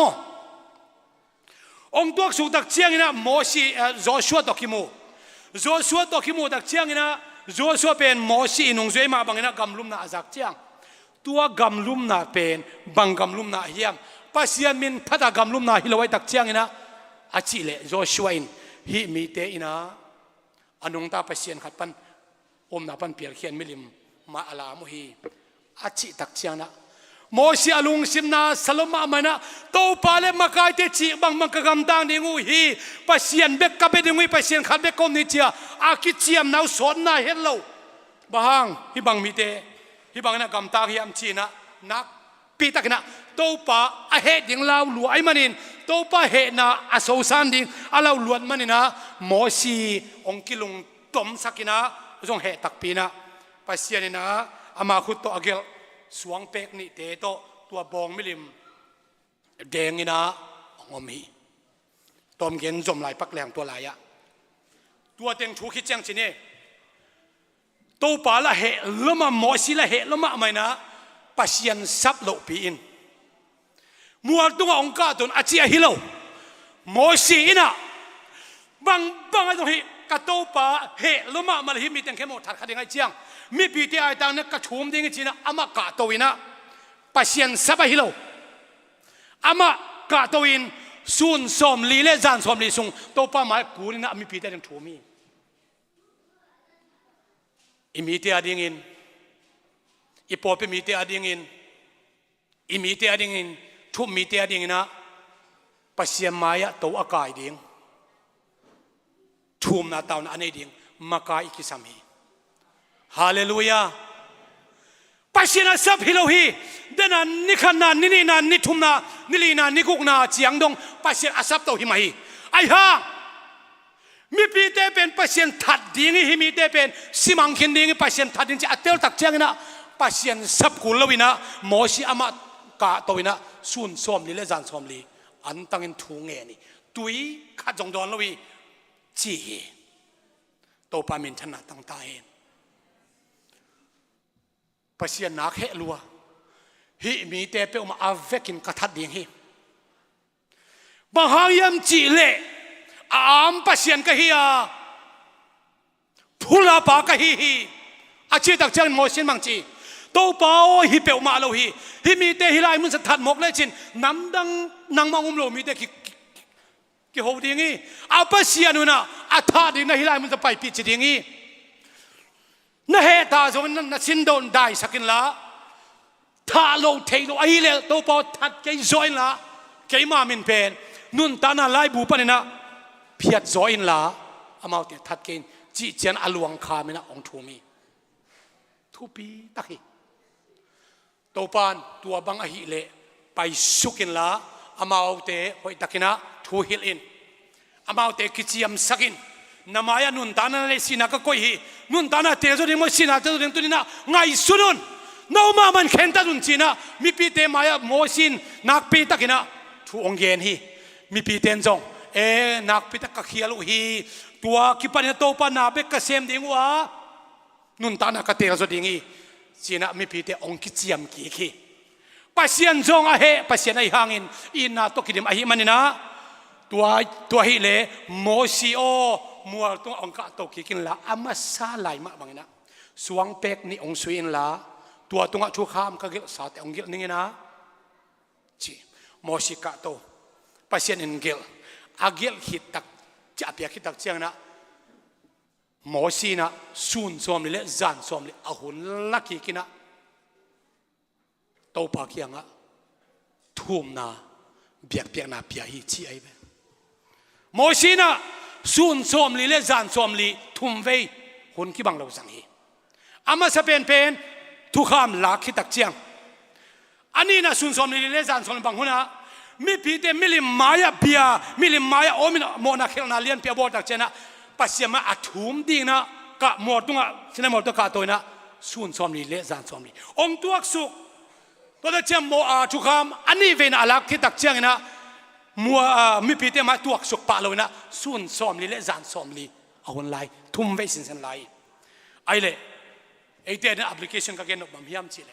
องตัวสุตักเชียงนะโมชีโจชัวตอกิโมโจชัวตอกิโมตักเชียงนะโจชัวเป็นโมชีนุงเจมาบังนะกำลุมนาจักเชียงตัวกำลุมนาเป็นบังกำลุมนาเฮียมปัสยันมินพัดกำลุมนาฮิโลไว้ตักเชียงนะอาชิเลโจชัวอินฮิมีเตอินะอนุงตาปัสยันขัดปันอมนาปันเปียกเขียนมิลิมมาอาลามุฮีอาชิตักเชียงนะโมชีอลุงซิมนาสลมามันนะโตปาเลมากายเตจิบังมังกะกำตังดิงูฮีปัสยันเบกกะเบดิงูปัสยันขัดเบกกอมนิเจียอากิเจียมนาวสอนนาเฮลโลบางฮิบังมีเตฮิบังนะกำตาฮิอัมชีนะนักปีตักนะโตปาอาเฮดิงลาวลัวไอมันินโตปาเฮนะอาโซซันดิงอาลาวลวนมันินะโมชีองกิลุงตมสักินะจงเฮตักปีนะปัสยันนะอามาขุดโตอาเกลสวงเป็กนี่เตโตตัวบองมิลิมแดงนี่นะงอมีตอมเย็นจมไหลปักแหลงตัวไหลอะตัวเต็งชูคิดจังสิเนี่ยตัวป่าละเหละมาหมอสิละเหละมาไม่นะปัสยันซับโลปีอินมัวตัวองค์การตัวอาเจียฮิโลหมอสินะบางไอ้ตรงนี้กระตัวป่าเหละมามาเลยมีแต่งแค่หมดถัดขัดยังไงเจียงมีปีที่ไอ้ต่างเนี่ยกระชุ่มดิ้งจีนะอามากาโตวินะปัสยันซับฮิโลอามากาโตวินซุนสมลีเลจานสมลีซุงตัวป้าหมายกูนี่นะมีปีที่ยังถูมีอิมีเตียดิ้งอินอีปอเป็นมีเตียดิ้งอินอิมีเตียดิ้งอินทุบมีเตียดิ้งนะปัสยันมายะตัวอากาศดิ้งทุ่มนาตาวน์อันนี้ดิ้งมากาอิกิสามีฮาเลลูยาปัสยันซับฮิโลฮีเดนันนิขันนันนี่นันนิทุมนานิลีนันนิกุกนาเจียงดงปัสยันซับโตหิมาฮีไอ้ห่ามีปีเตเป็นปัสยันทัดดิ้งฮิมีเตเป็นสิมังคินดิ้งปัสยันทัดดิ้งจะอัตเตลตักเจียงนะ ปัสยันสับกุลวินะโมชีอามากาตัวนะสุนซ้อมลีและจานซ้อมลีอันตั้งอินทูเงนี่ตุยขัดจงดอนลวิจีตัวปามินชนะตั้งตาเองปัสยันนักเฮลัวฮิมีเตเปอมาอาเวกินกระทัดดิ่งฮิบางหางยำจีเล่อามปัสยันกะฮิอาพูลาปากะฮิอาชีตักเจ้าโมชินบางจีตัวเปล่าฮิเปอมาโลฮิมีเตฮิไลมุนสถัดหมกเลยจินน้ำดังนังมังอุมโลมีเตกิโฮดิ่งฮิอาปัสยันนุนะอาทาดิ่งนะฮิไลมุนจะไปปิดจิดิ่งฮินะเฮตาจงนั้นสินโดนได้สักินละถ้าโลเทโลไอเลตัวเปล่าทัดเกยจอยละเกยมามินเป็นนุนตานาไลบูปนินะเพียดจอยละอามาเตทัดเกยจีเจนอลวงคามินะองทูมีทุปีตักฮีตัวปานตัวบังอหิเลไปสุกินละอามาเตหอยตักินะทูฮิลอินอามาเตกิจิยมสักินนามายานุนตานาเลสินักก็ฮีนุนตานาเตจดิมสินาเตจดิมตุนินะไงสุนุนน้องมามันเข็นตาดุนจีนะมีปีเตมายาโมสินนักปีตักินะทูองเกนฮีมีปีเตนจงนักปีตักเขียลุฮีตัวกิปันโตปานาเบกเซมดิงวะนุนตานากเตลจดิงีจีนะมีปีเตองกิจิยมกีคีปัสยันจงอาเฮปัสยันไอหางอินนาตกิดิมอาหิมันนะตัวฮิเลโมซิโอมัวตัวองกะตกิกินละอามาซาไลมาบังนะสวงเป็กนี่องสุอินละตัวตรงชูขามก็เกลสาแต่องเกลนี่นะจีโมซิกะโตปัสยันอินเกลอาเกลฮิตตักจะเปียคิดตักเจียงนะโมซีนะซูนซ้อมเลยจานซ้อมเลยอาหุนลักกินะโตปากยังอ่ะทุ่มนะเบียกเปียกนะเปียฮีชีไอเบโมซีนะซูนซ้อมเลยจานซ้อมเลยทุ่มเวหุนกี่บังเราสังฮีอามาสเปนทุกคำลักคิดตักเจียงอันนี้นะซูนซ้อมเลยจานซ้อมบังหุนะมีพีเตมิลิมายาเบียมิลิมายาโอมินโมนาเคลนาเลียนเปียบอตักเจนะปัสยามาอัฐุมดิ่งนะกะหมดตุงะสินะหมดตะกะตัวนะสุนซ้อมนี่เลจานซ้อมนี่องตัวสุตัวเจมโมอาทุกคำอันนี้เวนอาลักที่ตักเจียงนะมัวมีพีเตมาตัวสุกปะเลยนะสุนซ้อมนี่เลจานซ้อมนี่เอาคนไล่ทุ่มไว้สินสันไล่ไอเล่ไอเดียนแอปพลิเคชันก็เกินออกมาพยายามชิเล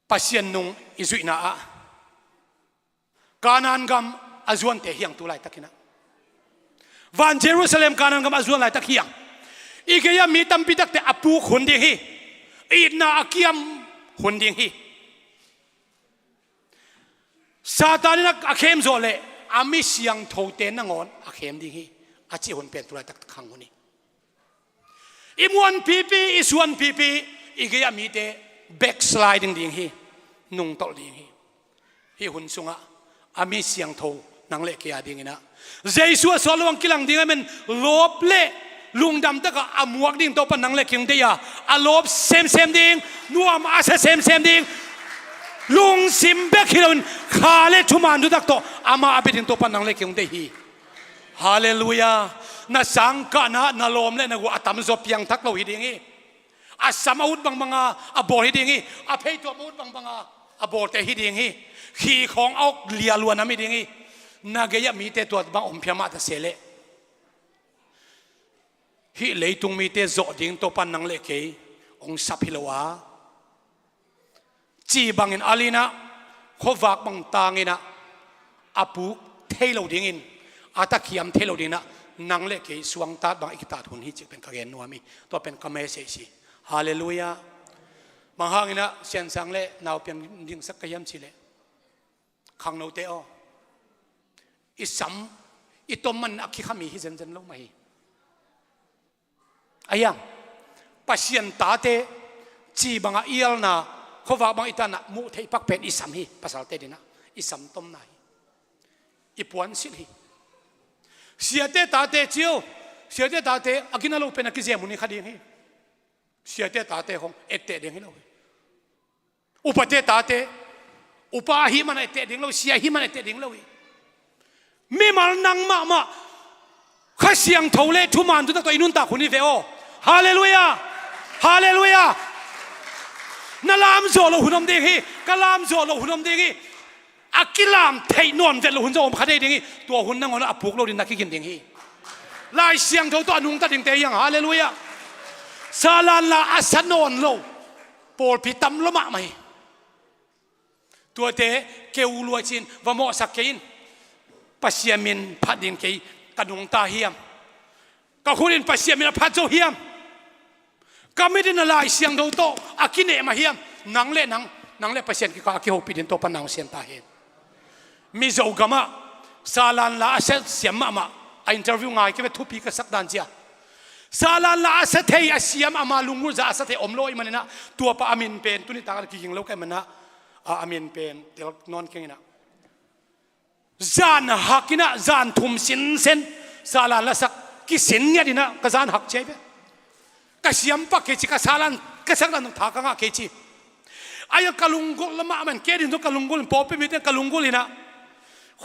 ปัสยันนุงอิจุยนาการนันกำอาจวนเทียงตุไลตักินะวันเยรูซาเล็มการนันกำอาจวนไลตักเฮียงอีกอย่างมีตั้มปิตักแต่อปูคนเดียงฮีอีน่าอักยมคนเดียงฮีซาตานี่นักอักเข้มโจเลอามิเสียงโทเตนนังอนอักเข้มดีฮีอาจิคนเป็นตุไลตักขังคนนี้อิมวันพีพีอิส่วนพีพีอีกอย่างมีแต่backsliding ดิ่งฮีนุ่งตอดิ่งฮีหุ่นสุงะอามีเสียงโทนังเล็กยาดิ่งนะเจสัวสโลวังกิลังดิ่งมันลบเละลุงดำตะกะอามวกดิ่งตัวปนังเล็กยังเดียอาลบเซมดิ่งนัวมาเซมดิ่งลุงซิมเบคิลนขาเล็ชุมันดูตักโตอามาอาเปดิ่งตัวปนังเล็กยังเดียฮาเลลูยาน่าสังกะน่าลมเล่นกูอัตมจบยังทักเราหิดิ่งฮีอาสามอุดบางอาบอลฮิดิ่งฮีอาเพย์ตัวอุดบางอาบอลแต่ฮิดิ่งฮีขี่ของเอาเลียล้วนนะไม่ดิ่งฮีนาเกียมีแต่ตัวบางอมพิมาตเสเลฮิเลยตุงมีแต่โจดิ่งตัวปันนังเล็กองสับฮิลวาจีบังอินอาลีนะขวักบังตางินะอาปุกเทโลดิ่งอินอาตะขียมเทโลดิ่งนะนังเล็กสวงตาบางอิกตาทุนฮิจิเป็นกระเกนนัวมีตัวเป็นกระเมเซซีฮาเลลูยาบางหางนะเสียนสังเล่นาวเพียงดิ่งสักกระยำชิเลขังโนเตออิสัมอิตอมันอักขิขามีฮิเซนเซนลงมาฮีอายังปัสยันตาเตจีบังอีลนาเขาว่าบางอิตานะมุเทปักเป็นอิสัมฮีภาษาเตดินะอิสัมตอมนาฮีอิปวนสิลฮีเสียเตตาเตจิโอเสียเตตาเตอากินาลูเป็นอักเจมุนิคดีฮีเสียเตตาเตของเอเตเดงฮีโลอุปเตตาเตอุปาหิมันเอเตเดงโลเสียหิมันเอเตเดงโลมีมันนังมาข้าเสียงโทเลทุมันตุตักตัวอินุนตาคุนิเฟโอฮาเลลูยา ฮาเลลูยานาลามโจโลหุ่นอมเดงีกะลามโจโลหุ่นอมเดงีอากิลามเทนอนเวลหุ่นโจอมคาเดเดงีตัวหุ่นนั่งอนอปุกโลดินนักกินเดงีลายเสียงตัวนุ่งตัดดิงเตยังฮาเลลูยาซาลานลาอาสนอนโลปอลพิตัมละมะไหมตัวเตเกวลัวจินวะโมสักเกินปัสยามินพัดดินเกยกระนุงตาเฮียมก็คุณอินปัสยามินพัดโจเฮียมก็ไม่ได้นาลายเสียงโดโตอากินเอมาเฮียมนังเล่นังเล่ปัสยามินก็อากิโฮปิดินโตปนังเสียงตาเฮียมิโจกามะซาลานลาอาเซเสียมะอินเทอร์วิวง่ายก็เป็นทุบปีกสักดันเจียซาลานลาอาเซเทียเสียมอามาลุงมุจะอาเซเทอมโลยมันนะตัวปะอามินเป็นตุนิตากิงโลกมันนะอามินเป็นเดี๋ยวนอนเก่งนะจานหักนะจานทุ่มสินเซนซาลานละสักกิสินเนี่ยดินะก็จานหักเจ็บก็เสียมปะเกจิก็ซาลานก็สักดันทากงะเกจิไอ้กะลุงกุลมามันเกดินตุกะลุงกุลพอไปมีแต่กะลุงกุลนะ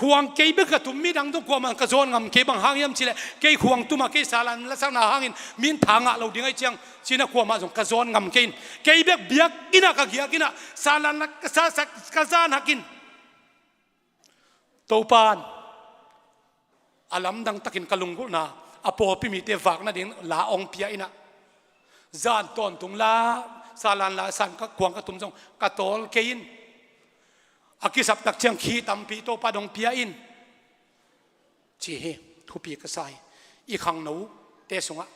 ห่วงเกยเบกตุมีดังตุกว่ามันกระโจนงำเกยบังหางยามชิเลเกยห่วงตุมาเกยซาลานละสักนาหางินมีนทางะเราดิ้งไอ้เจียงชินะขวามาส่งกระโจนงำเกยเกยเบกเบียกกินะกะเกียกินะซาลานละกะซากะซานหักินตัวปานอาลัมดังตักินกะลุงกุลนะอพอพิมีเตฝากนะดิ้งลาองเปียอินะจานตอนตุงลาซาลานลาสันก็ขวางกะตุมส่งกะโตลเกยินอากิสับตักเชียงขีตัมปีโตปาดงเปียอินจีเฮทุปีกษายอีขังนูเตสงะ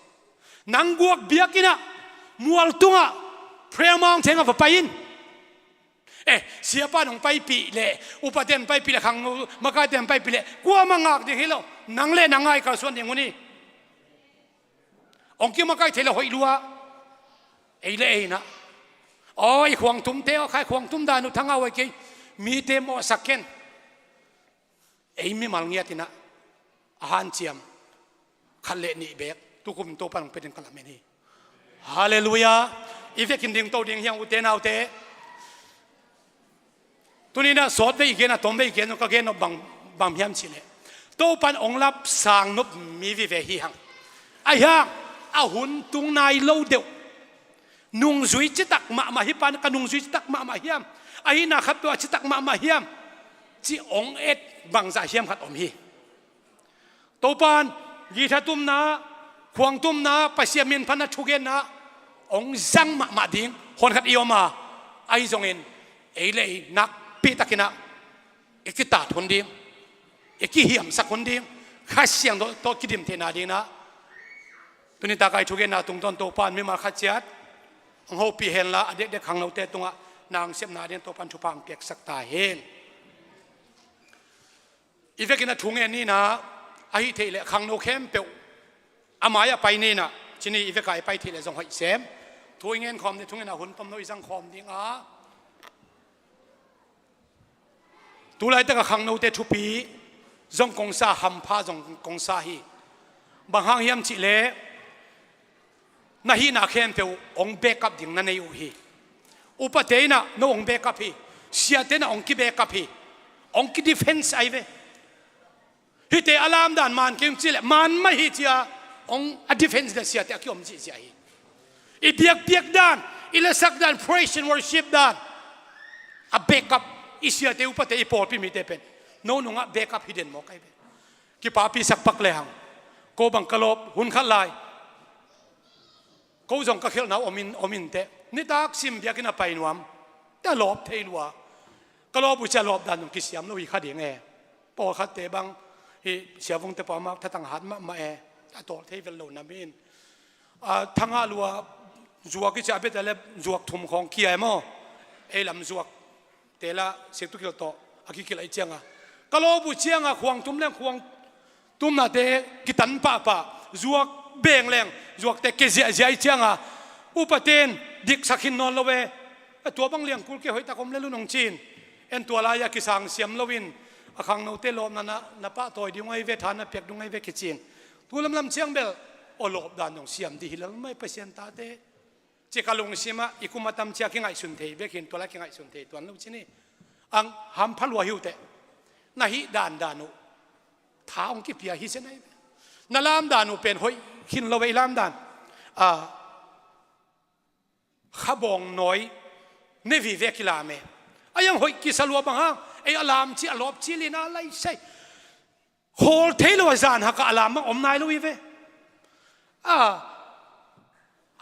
นังกวกเบียกินะมัวตุงะเพรียมองเชงกับไปอินเสียป้าดงไปปีเล่อุปเทนไปปีเล่ขังนูมากาเทนไปปีเล่กลัวมังอักเดียวเหรอนังเล่นังไงกระส่วนอย่างนี้องค์กิมากาเทเลหอยลัวเล่นะอ๋อไอขวางทุ่มเตะใครขวางทุ่มดานุทั้งเอาไว้กี่มีเตมอสักเกนมีมัลเงียตินะอาหารเชียมขันเลนี่เบกทุกคนโตปังเป็นกลาเมนีฮาเลลูยาอีเฟกินดิ่งโตดิ่งยังอุเทนเอาเตตัวนี้นะสอดไปอีกนะตอมไปอีกนะก็เกนบางพิมชิเลโตปันองรับสางนบมีวิเวหิหังไอ้ยังอาหุนตุงนายโลเดียวนุ่งจุยจิตักมาฮิปันกันนุ่งจุยจิตักมาฮิมไอ้นะครับตัวจิตักมาฮิมจีองเอ็ดบางสายฮิมขัดอมฮีตัวปานยีทัตุมนาควงตุมนาปัสยามินพันธุเกนนาองจังมาดิ้งคนขัดอีอมาไอ้จงเอ็นไอ้เลยนักปีตะกินะเอกตาคนดิ้งเอกฮิมสักคนดิ้งข้าเสียงโตกิดิมเทนาดิ้งนะตัวนี้ตาไก่ธุเกนนาตุงตอนตัวปานไม่มาขัดเจัดองเขาปีเห็นละเด็กขังเราเตะตรงนางเสียมนาเดียนตัวปันทุพังเปียกสักตาเห็นอีเวกินะทุ่งเอ็นนี่นะไอ้เทเลขังโนเข้มเปียวอามายไปนี่นะที่นี่อีเวกายไปเทเลส่งให้เสมทุ่งเงินคอมเนี่ยทุ่งเงินหุ่นต้มน้อยสังคอมดิ้งตัวไรแต่ก็ขังโนเตทุปีจงกงซาหัมพาจงกงซาฮีบางห้างเยี่ยมจิเลนาฮีนาเข้มเปียวองเบกับดิ้งนั่นเองฮีอุปเทนะโนองเบกับฮีเสียเทนะองกิเบกับฮีองกิดิเฟนส์ไอเวฮิตอารามด่านมันเข้มจิเลมันไม่ฮิตยาองอดิเฟนส์เดเสียเตะคิอมจิเสียฮีอีเปียกด้านอีเลสักด้าน praise and worship ด้านอเบกับอีเสียเตอุปเทอีปอดพิมิเตเป็นโน่นงะเบกับฮิเดนโมกไอเวกิปาปีสักปักเลหังโกบังกลบหุ่นขัดลายเขาจงกระเขลนาอมินเตนี่ตากซิมเบียกินาไปนวมแต่ลบเทนวะก็ลบบุษลบดันตรงกิสยามโนวิคาเดียงปอคัดเตบังฮีเสียวงเตปอมาถ้าตั้งหันมาตัวเทเวลโลนามินทั้งอาลัวจวกกิจอาเบตเลจวกทุ่มของเคียมอลำจวกเตละเสกตุกิโลโตอากิกิไลเจียงก็ลบบุเจียงควงทุ่มเรื่องควงทุ่มนาเตกิตันป้าจวกเบ่งแรงจวกแต่เกจิอาเจียงอุปเทนดิกสักินนอนละเวตัวบังเลียงกุลเกหอยตะคมเลลุนงจีนตัวลายกิสังเสียมลวินขังโนเตลมนับป้าถอยดิ้งไอเวทานเปียกดิ้งไอเวกิจีนตัวลำเชียงเบลโอลบดานของเสียมดีแล้วไม่เปอร์เซ็นต์ตาเตเจกาลงเสียมาอีกุมาตัมเชียกิงไอสุนเทเวกินตัวละกิงไอสุนเทตัวนู้นที่นี่อังหัมพัลวะหิวเตนาฮิดานุท้าองกิเปียฮิเซนไอนาลามดานุเป็นหอยขินละเวลามดาน ขบองน้อยเนวิเวกิลาเมอายังหอยกิสลัวบังฮะไออลามจีอลอบจีลินาไลใช่โฮลเทลวจานฮักอลามบังอมนายลุยเว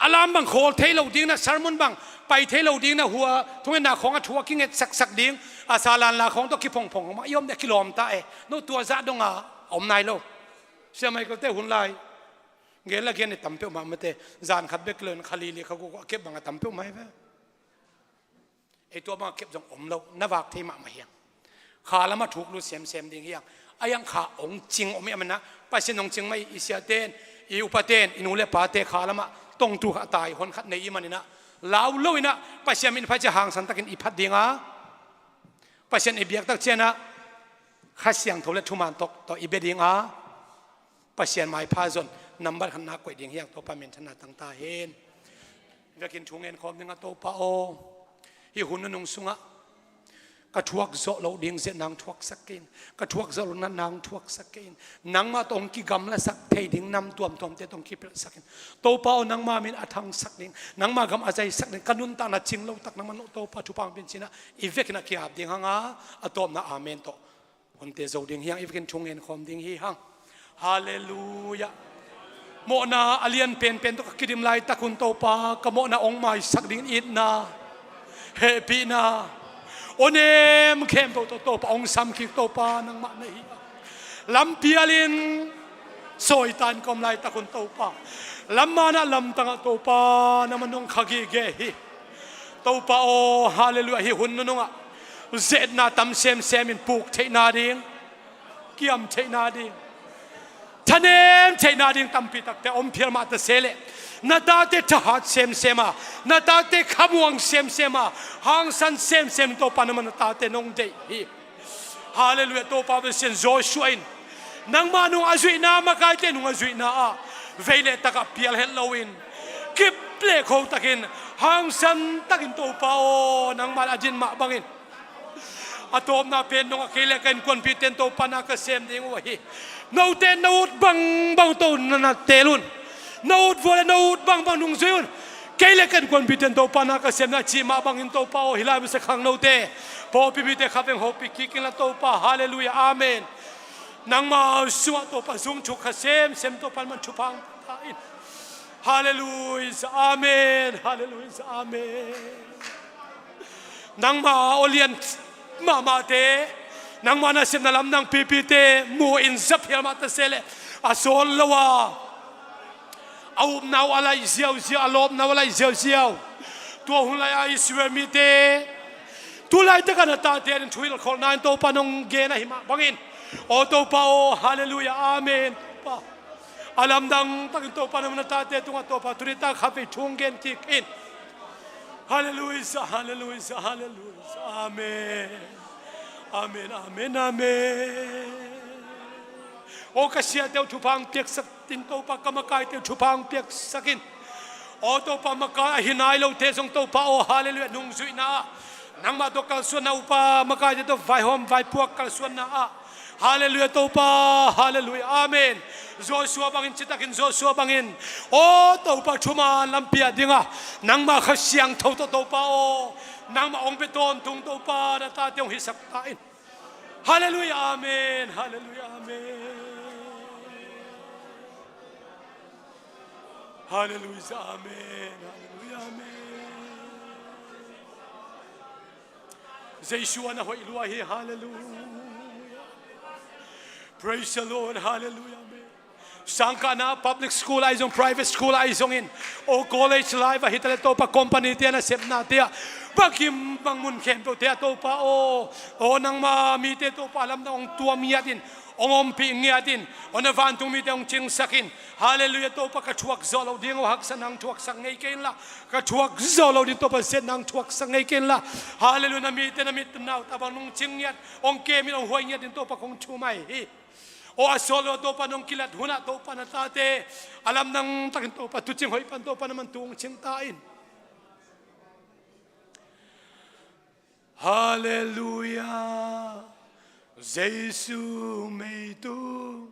อลามบังโฮลเทลดิ้งนะสารมุนบังไปเทลดิ้งนะหัวทุ่งนาของทัวกิ้งเอ็ดสักดิ้งอาซาลานลาของตัวกิพงมายอมเด็กกิโลมตาโนตัวซาดงอมนายโลเชื่อไหมก็เตะหุ่นลายเกล้าเกณฑ์ตั้มเป้ามาเมื่อเตะจานขัดเบกเลนขลีลีเขาก็เก็บบังตั้มเป้ามาให้เว้ไอตัวมาเก็บจงอมเรานวักที่มาเฮียงขาแล้วมาถูกรู้เสียมดิ่งเฮียงไอ้ยังขาองจริงอมมันนะปัจจุบันจริงไม่อิสยาเตนอุปเตนอินุเลปาเตขาแล้วมาต้องถูกตายคนขัดในอิมันนี่นะลาวลุยนะปัจจุบันพระเจ้าห่างสันตะกินอิพัดดิ่งปัจจุบันอิเบียกตักเจนะข้าเสียงทุเรศทุมานตกต่ออิเบดิ่งปัจจุบันไม่พาจนนำบัตรขนาดกวยดิ่งเฮียงตัวปามินชนะตั้งตาเห็นจะกินช่วงเงินคอมดิ่งตัวปาโอฮิหุ่นนุ่งสุงะกระทวกโซโลดิ่งเสนางทวกสักกินกระทวกโซโลนั้นนางทวกสักกินนางมาตรงกิกำละสักเทดิ่งนำตัวมเตตรงกิเปสักกินตัวเป้านางมามินอัทังสักดิ่งนางมากำอาใจสักดิ่งกันุนตานาจิงโลตักนางมันตัวปัจจุบันเป็นชินะอีเวกนักขีอาบดิ่งหังอัตอมนาอาเมนโตคนเตโซดิ่งเฮียงอีเวกินชงเงินคอมดิ่งฮีหังฮาเลลูยาโมนาอเลียนเป็นตัวกิดิมไลตะคุณโตปากโมนาองไม้สักดิ่งอิดนาเฮปีนาโอเนมเข้มโตปองซัมคิโตปานังมาในลำเปียลินสอยตันกอมไลตะคุณโตปาลำมานะลำตังโตปานามันนงขกีเกฮิโตปาโอฮาเลลูยาฮิหุนนงะเจดนาตัมเซมอินปุกเทนาดิงกิยมเทนาดิงท่านเองเทนาดิงตัมปิตักแต่อมเพียรมาตเสเลนาตาเตทหารเซมนาตาเตขมวงเซมหางสันเซมตัวปานมันนาตาเตนงเดฮีฮาเลลูยาตัวปาเป็นเซนโจชัวอินนังมานุงอาจุยนามาไกเตนุงอาจุยนาเวเลตะกับเปียลเฮลโลวินกิบเล่เขาตะกินหางสันตะกินตัวปาโอนังมาอาจินมาบังอินอาตอมนาเป็นนงเคเลกันคนพิเตนตัวปานากเซมดิงวะฮีนูเตนนูดบังตัวนันเตลุนนูดวอลนูดบังนุงซุยเคเลกันคนพิเตนตัวปานากเซมนาชีมาบังอินตัวปาโอฮิลาบิสขังนูเตพอพิเตขับเองโฮปิกิกินละตัวปาฮาเลลูยาอาเมนนางมาสวดตัวปาซุงชุกเซมตัวปานมันชุพังตายฮาเลลูยาอาเมนฮาเลลูยาอาเมนนางมาโอเลียนมาเตนางมานาเซมนาลำนางพีเตมูอินซับเฮียมาตเซเลอาโซลลวาเอาหนาวอะไรเสียวอารมณ์หนาวอะไรเสียวตัวหุ่นไรไอสเวมิเตตัวไรตะกันตาเตนช่วยละคนนั้นตัวปานงเกนะหิมะบังอินโอตัวปาโอฮาเลลูยาอาเมนปาอาลัมดังตะกันตัวปานงตาเตตัวตัวปาตุริตาขับไปช่วงเกนทิกอินฮาเลลูยาฮาเลลูยาฮาเลลูยาอาเมนอาเมนอาเมนอาเมนโอกาสเสียเดียวชุพังเปียกสักตินโตปากรรมกายเดียวชุพังเปียกสักินโอโตปามกายหินายโลเทสงโตปาโอฮาเลลูยานุงสุยนานังมาตัวกัลส่วนนาอุปามกายจะตัวไฟหอมไฟพวกกัลส่วนนาฮาเลลูยาโตปาฮาเลลูยาอาเมนโจชัวบังอินจิตากินโจชัวบังอินโอโตปาชุมาลำเปียดิงะนังมาขเสียงเท่าโตปาโอนางมาองเปตอนตุงโตปานาตาเตียงฮิสักตาอินฮาเลลูยาอาเมนฮาเลลูยาอาเมนฮาเลลูยาอาเมนฮาเลลูยาอาเมนเจชัวนะฮอยลัวฮีฮาเลลูยา Praise the Lord hallelujah Sangkana public school ay zong private school ay zongin o college life hitale to pa company tia na sep na tia bagim bangun kem to tia to pa o nang ma mi te to pa alam na ong tua miatin ong ompi ngiatin o na van tung mi te ong ching sakin hallelujah to pa kachuak zolo ding o hak sanang chuak sang ngai ken la kachuak zolo din to pa set nang chuak sang ngai ken la hallelujah na mi te na mit naw tabang nung ching ngiat ong kemin ong huai ngiat din to pa kong chumai o asolo to pa nung kilat huna to pa na tate alam nang takin to pa tuching hoy pan to pa naman tuong ching tain hallelujah Jesu may tu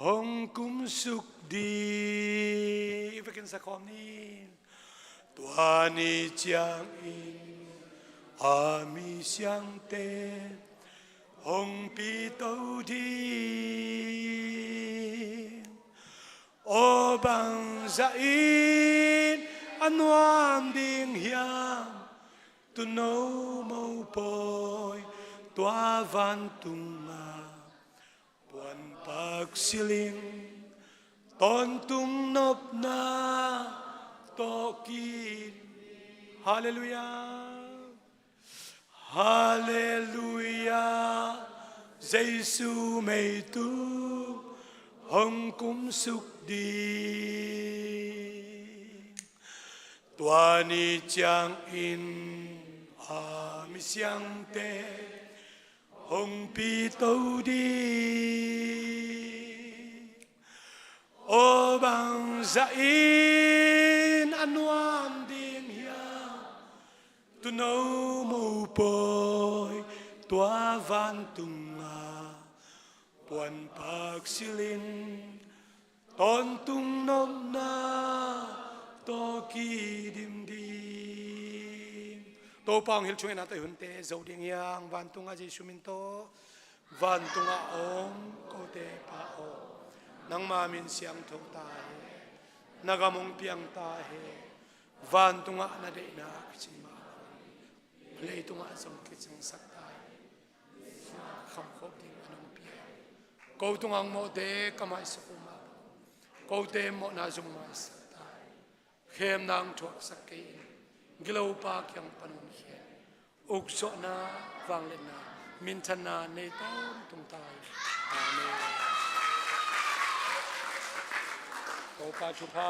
hong kum suk di ibakin sa komin tua ni chang in a mi xiang te hồng pi tâu đi ô bằng dạ in an hoan điên hiam tu nâu mâu bồi tua van tung ma buồn bạc siling ton tung nộp na to kin hallelujah hallelujah Giêsu mày tu hồng cúng súc đi tua ni chang in a mi xiang te hồng pi tâu đi ô bằng dạ in an hoan điên hiam tu nâu mâu bồi tua van tung a buồn bạc silin ton tung nom na to ki dim dim to pang hil chung na te hun te zo ding yang van tung a Giêsu min to van tung a om ko te pa o nang ma min siang thong ta he nagamong piang ta he van tung a na de na chi ma le tung a som ki chung sak ta kham khop ding anong pi ko tung ang mo de kamai sa kuma ko te mo na zum ma sa ta khem nang thok sak ke gilo pa kyang panon he uk so na wang le na min than na ne ton tung tai amen โอปาชุภา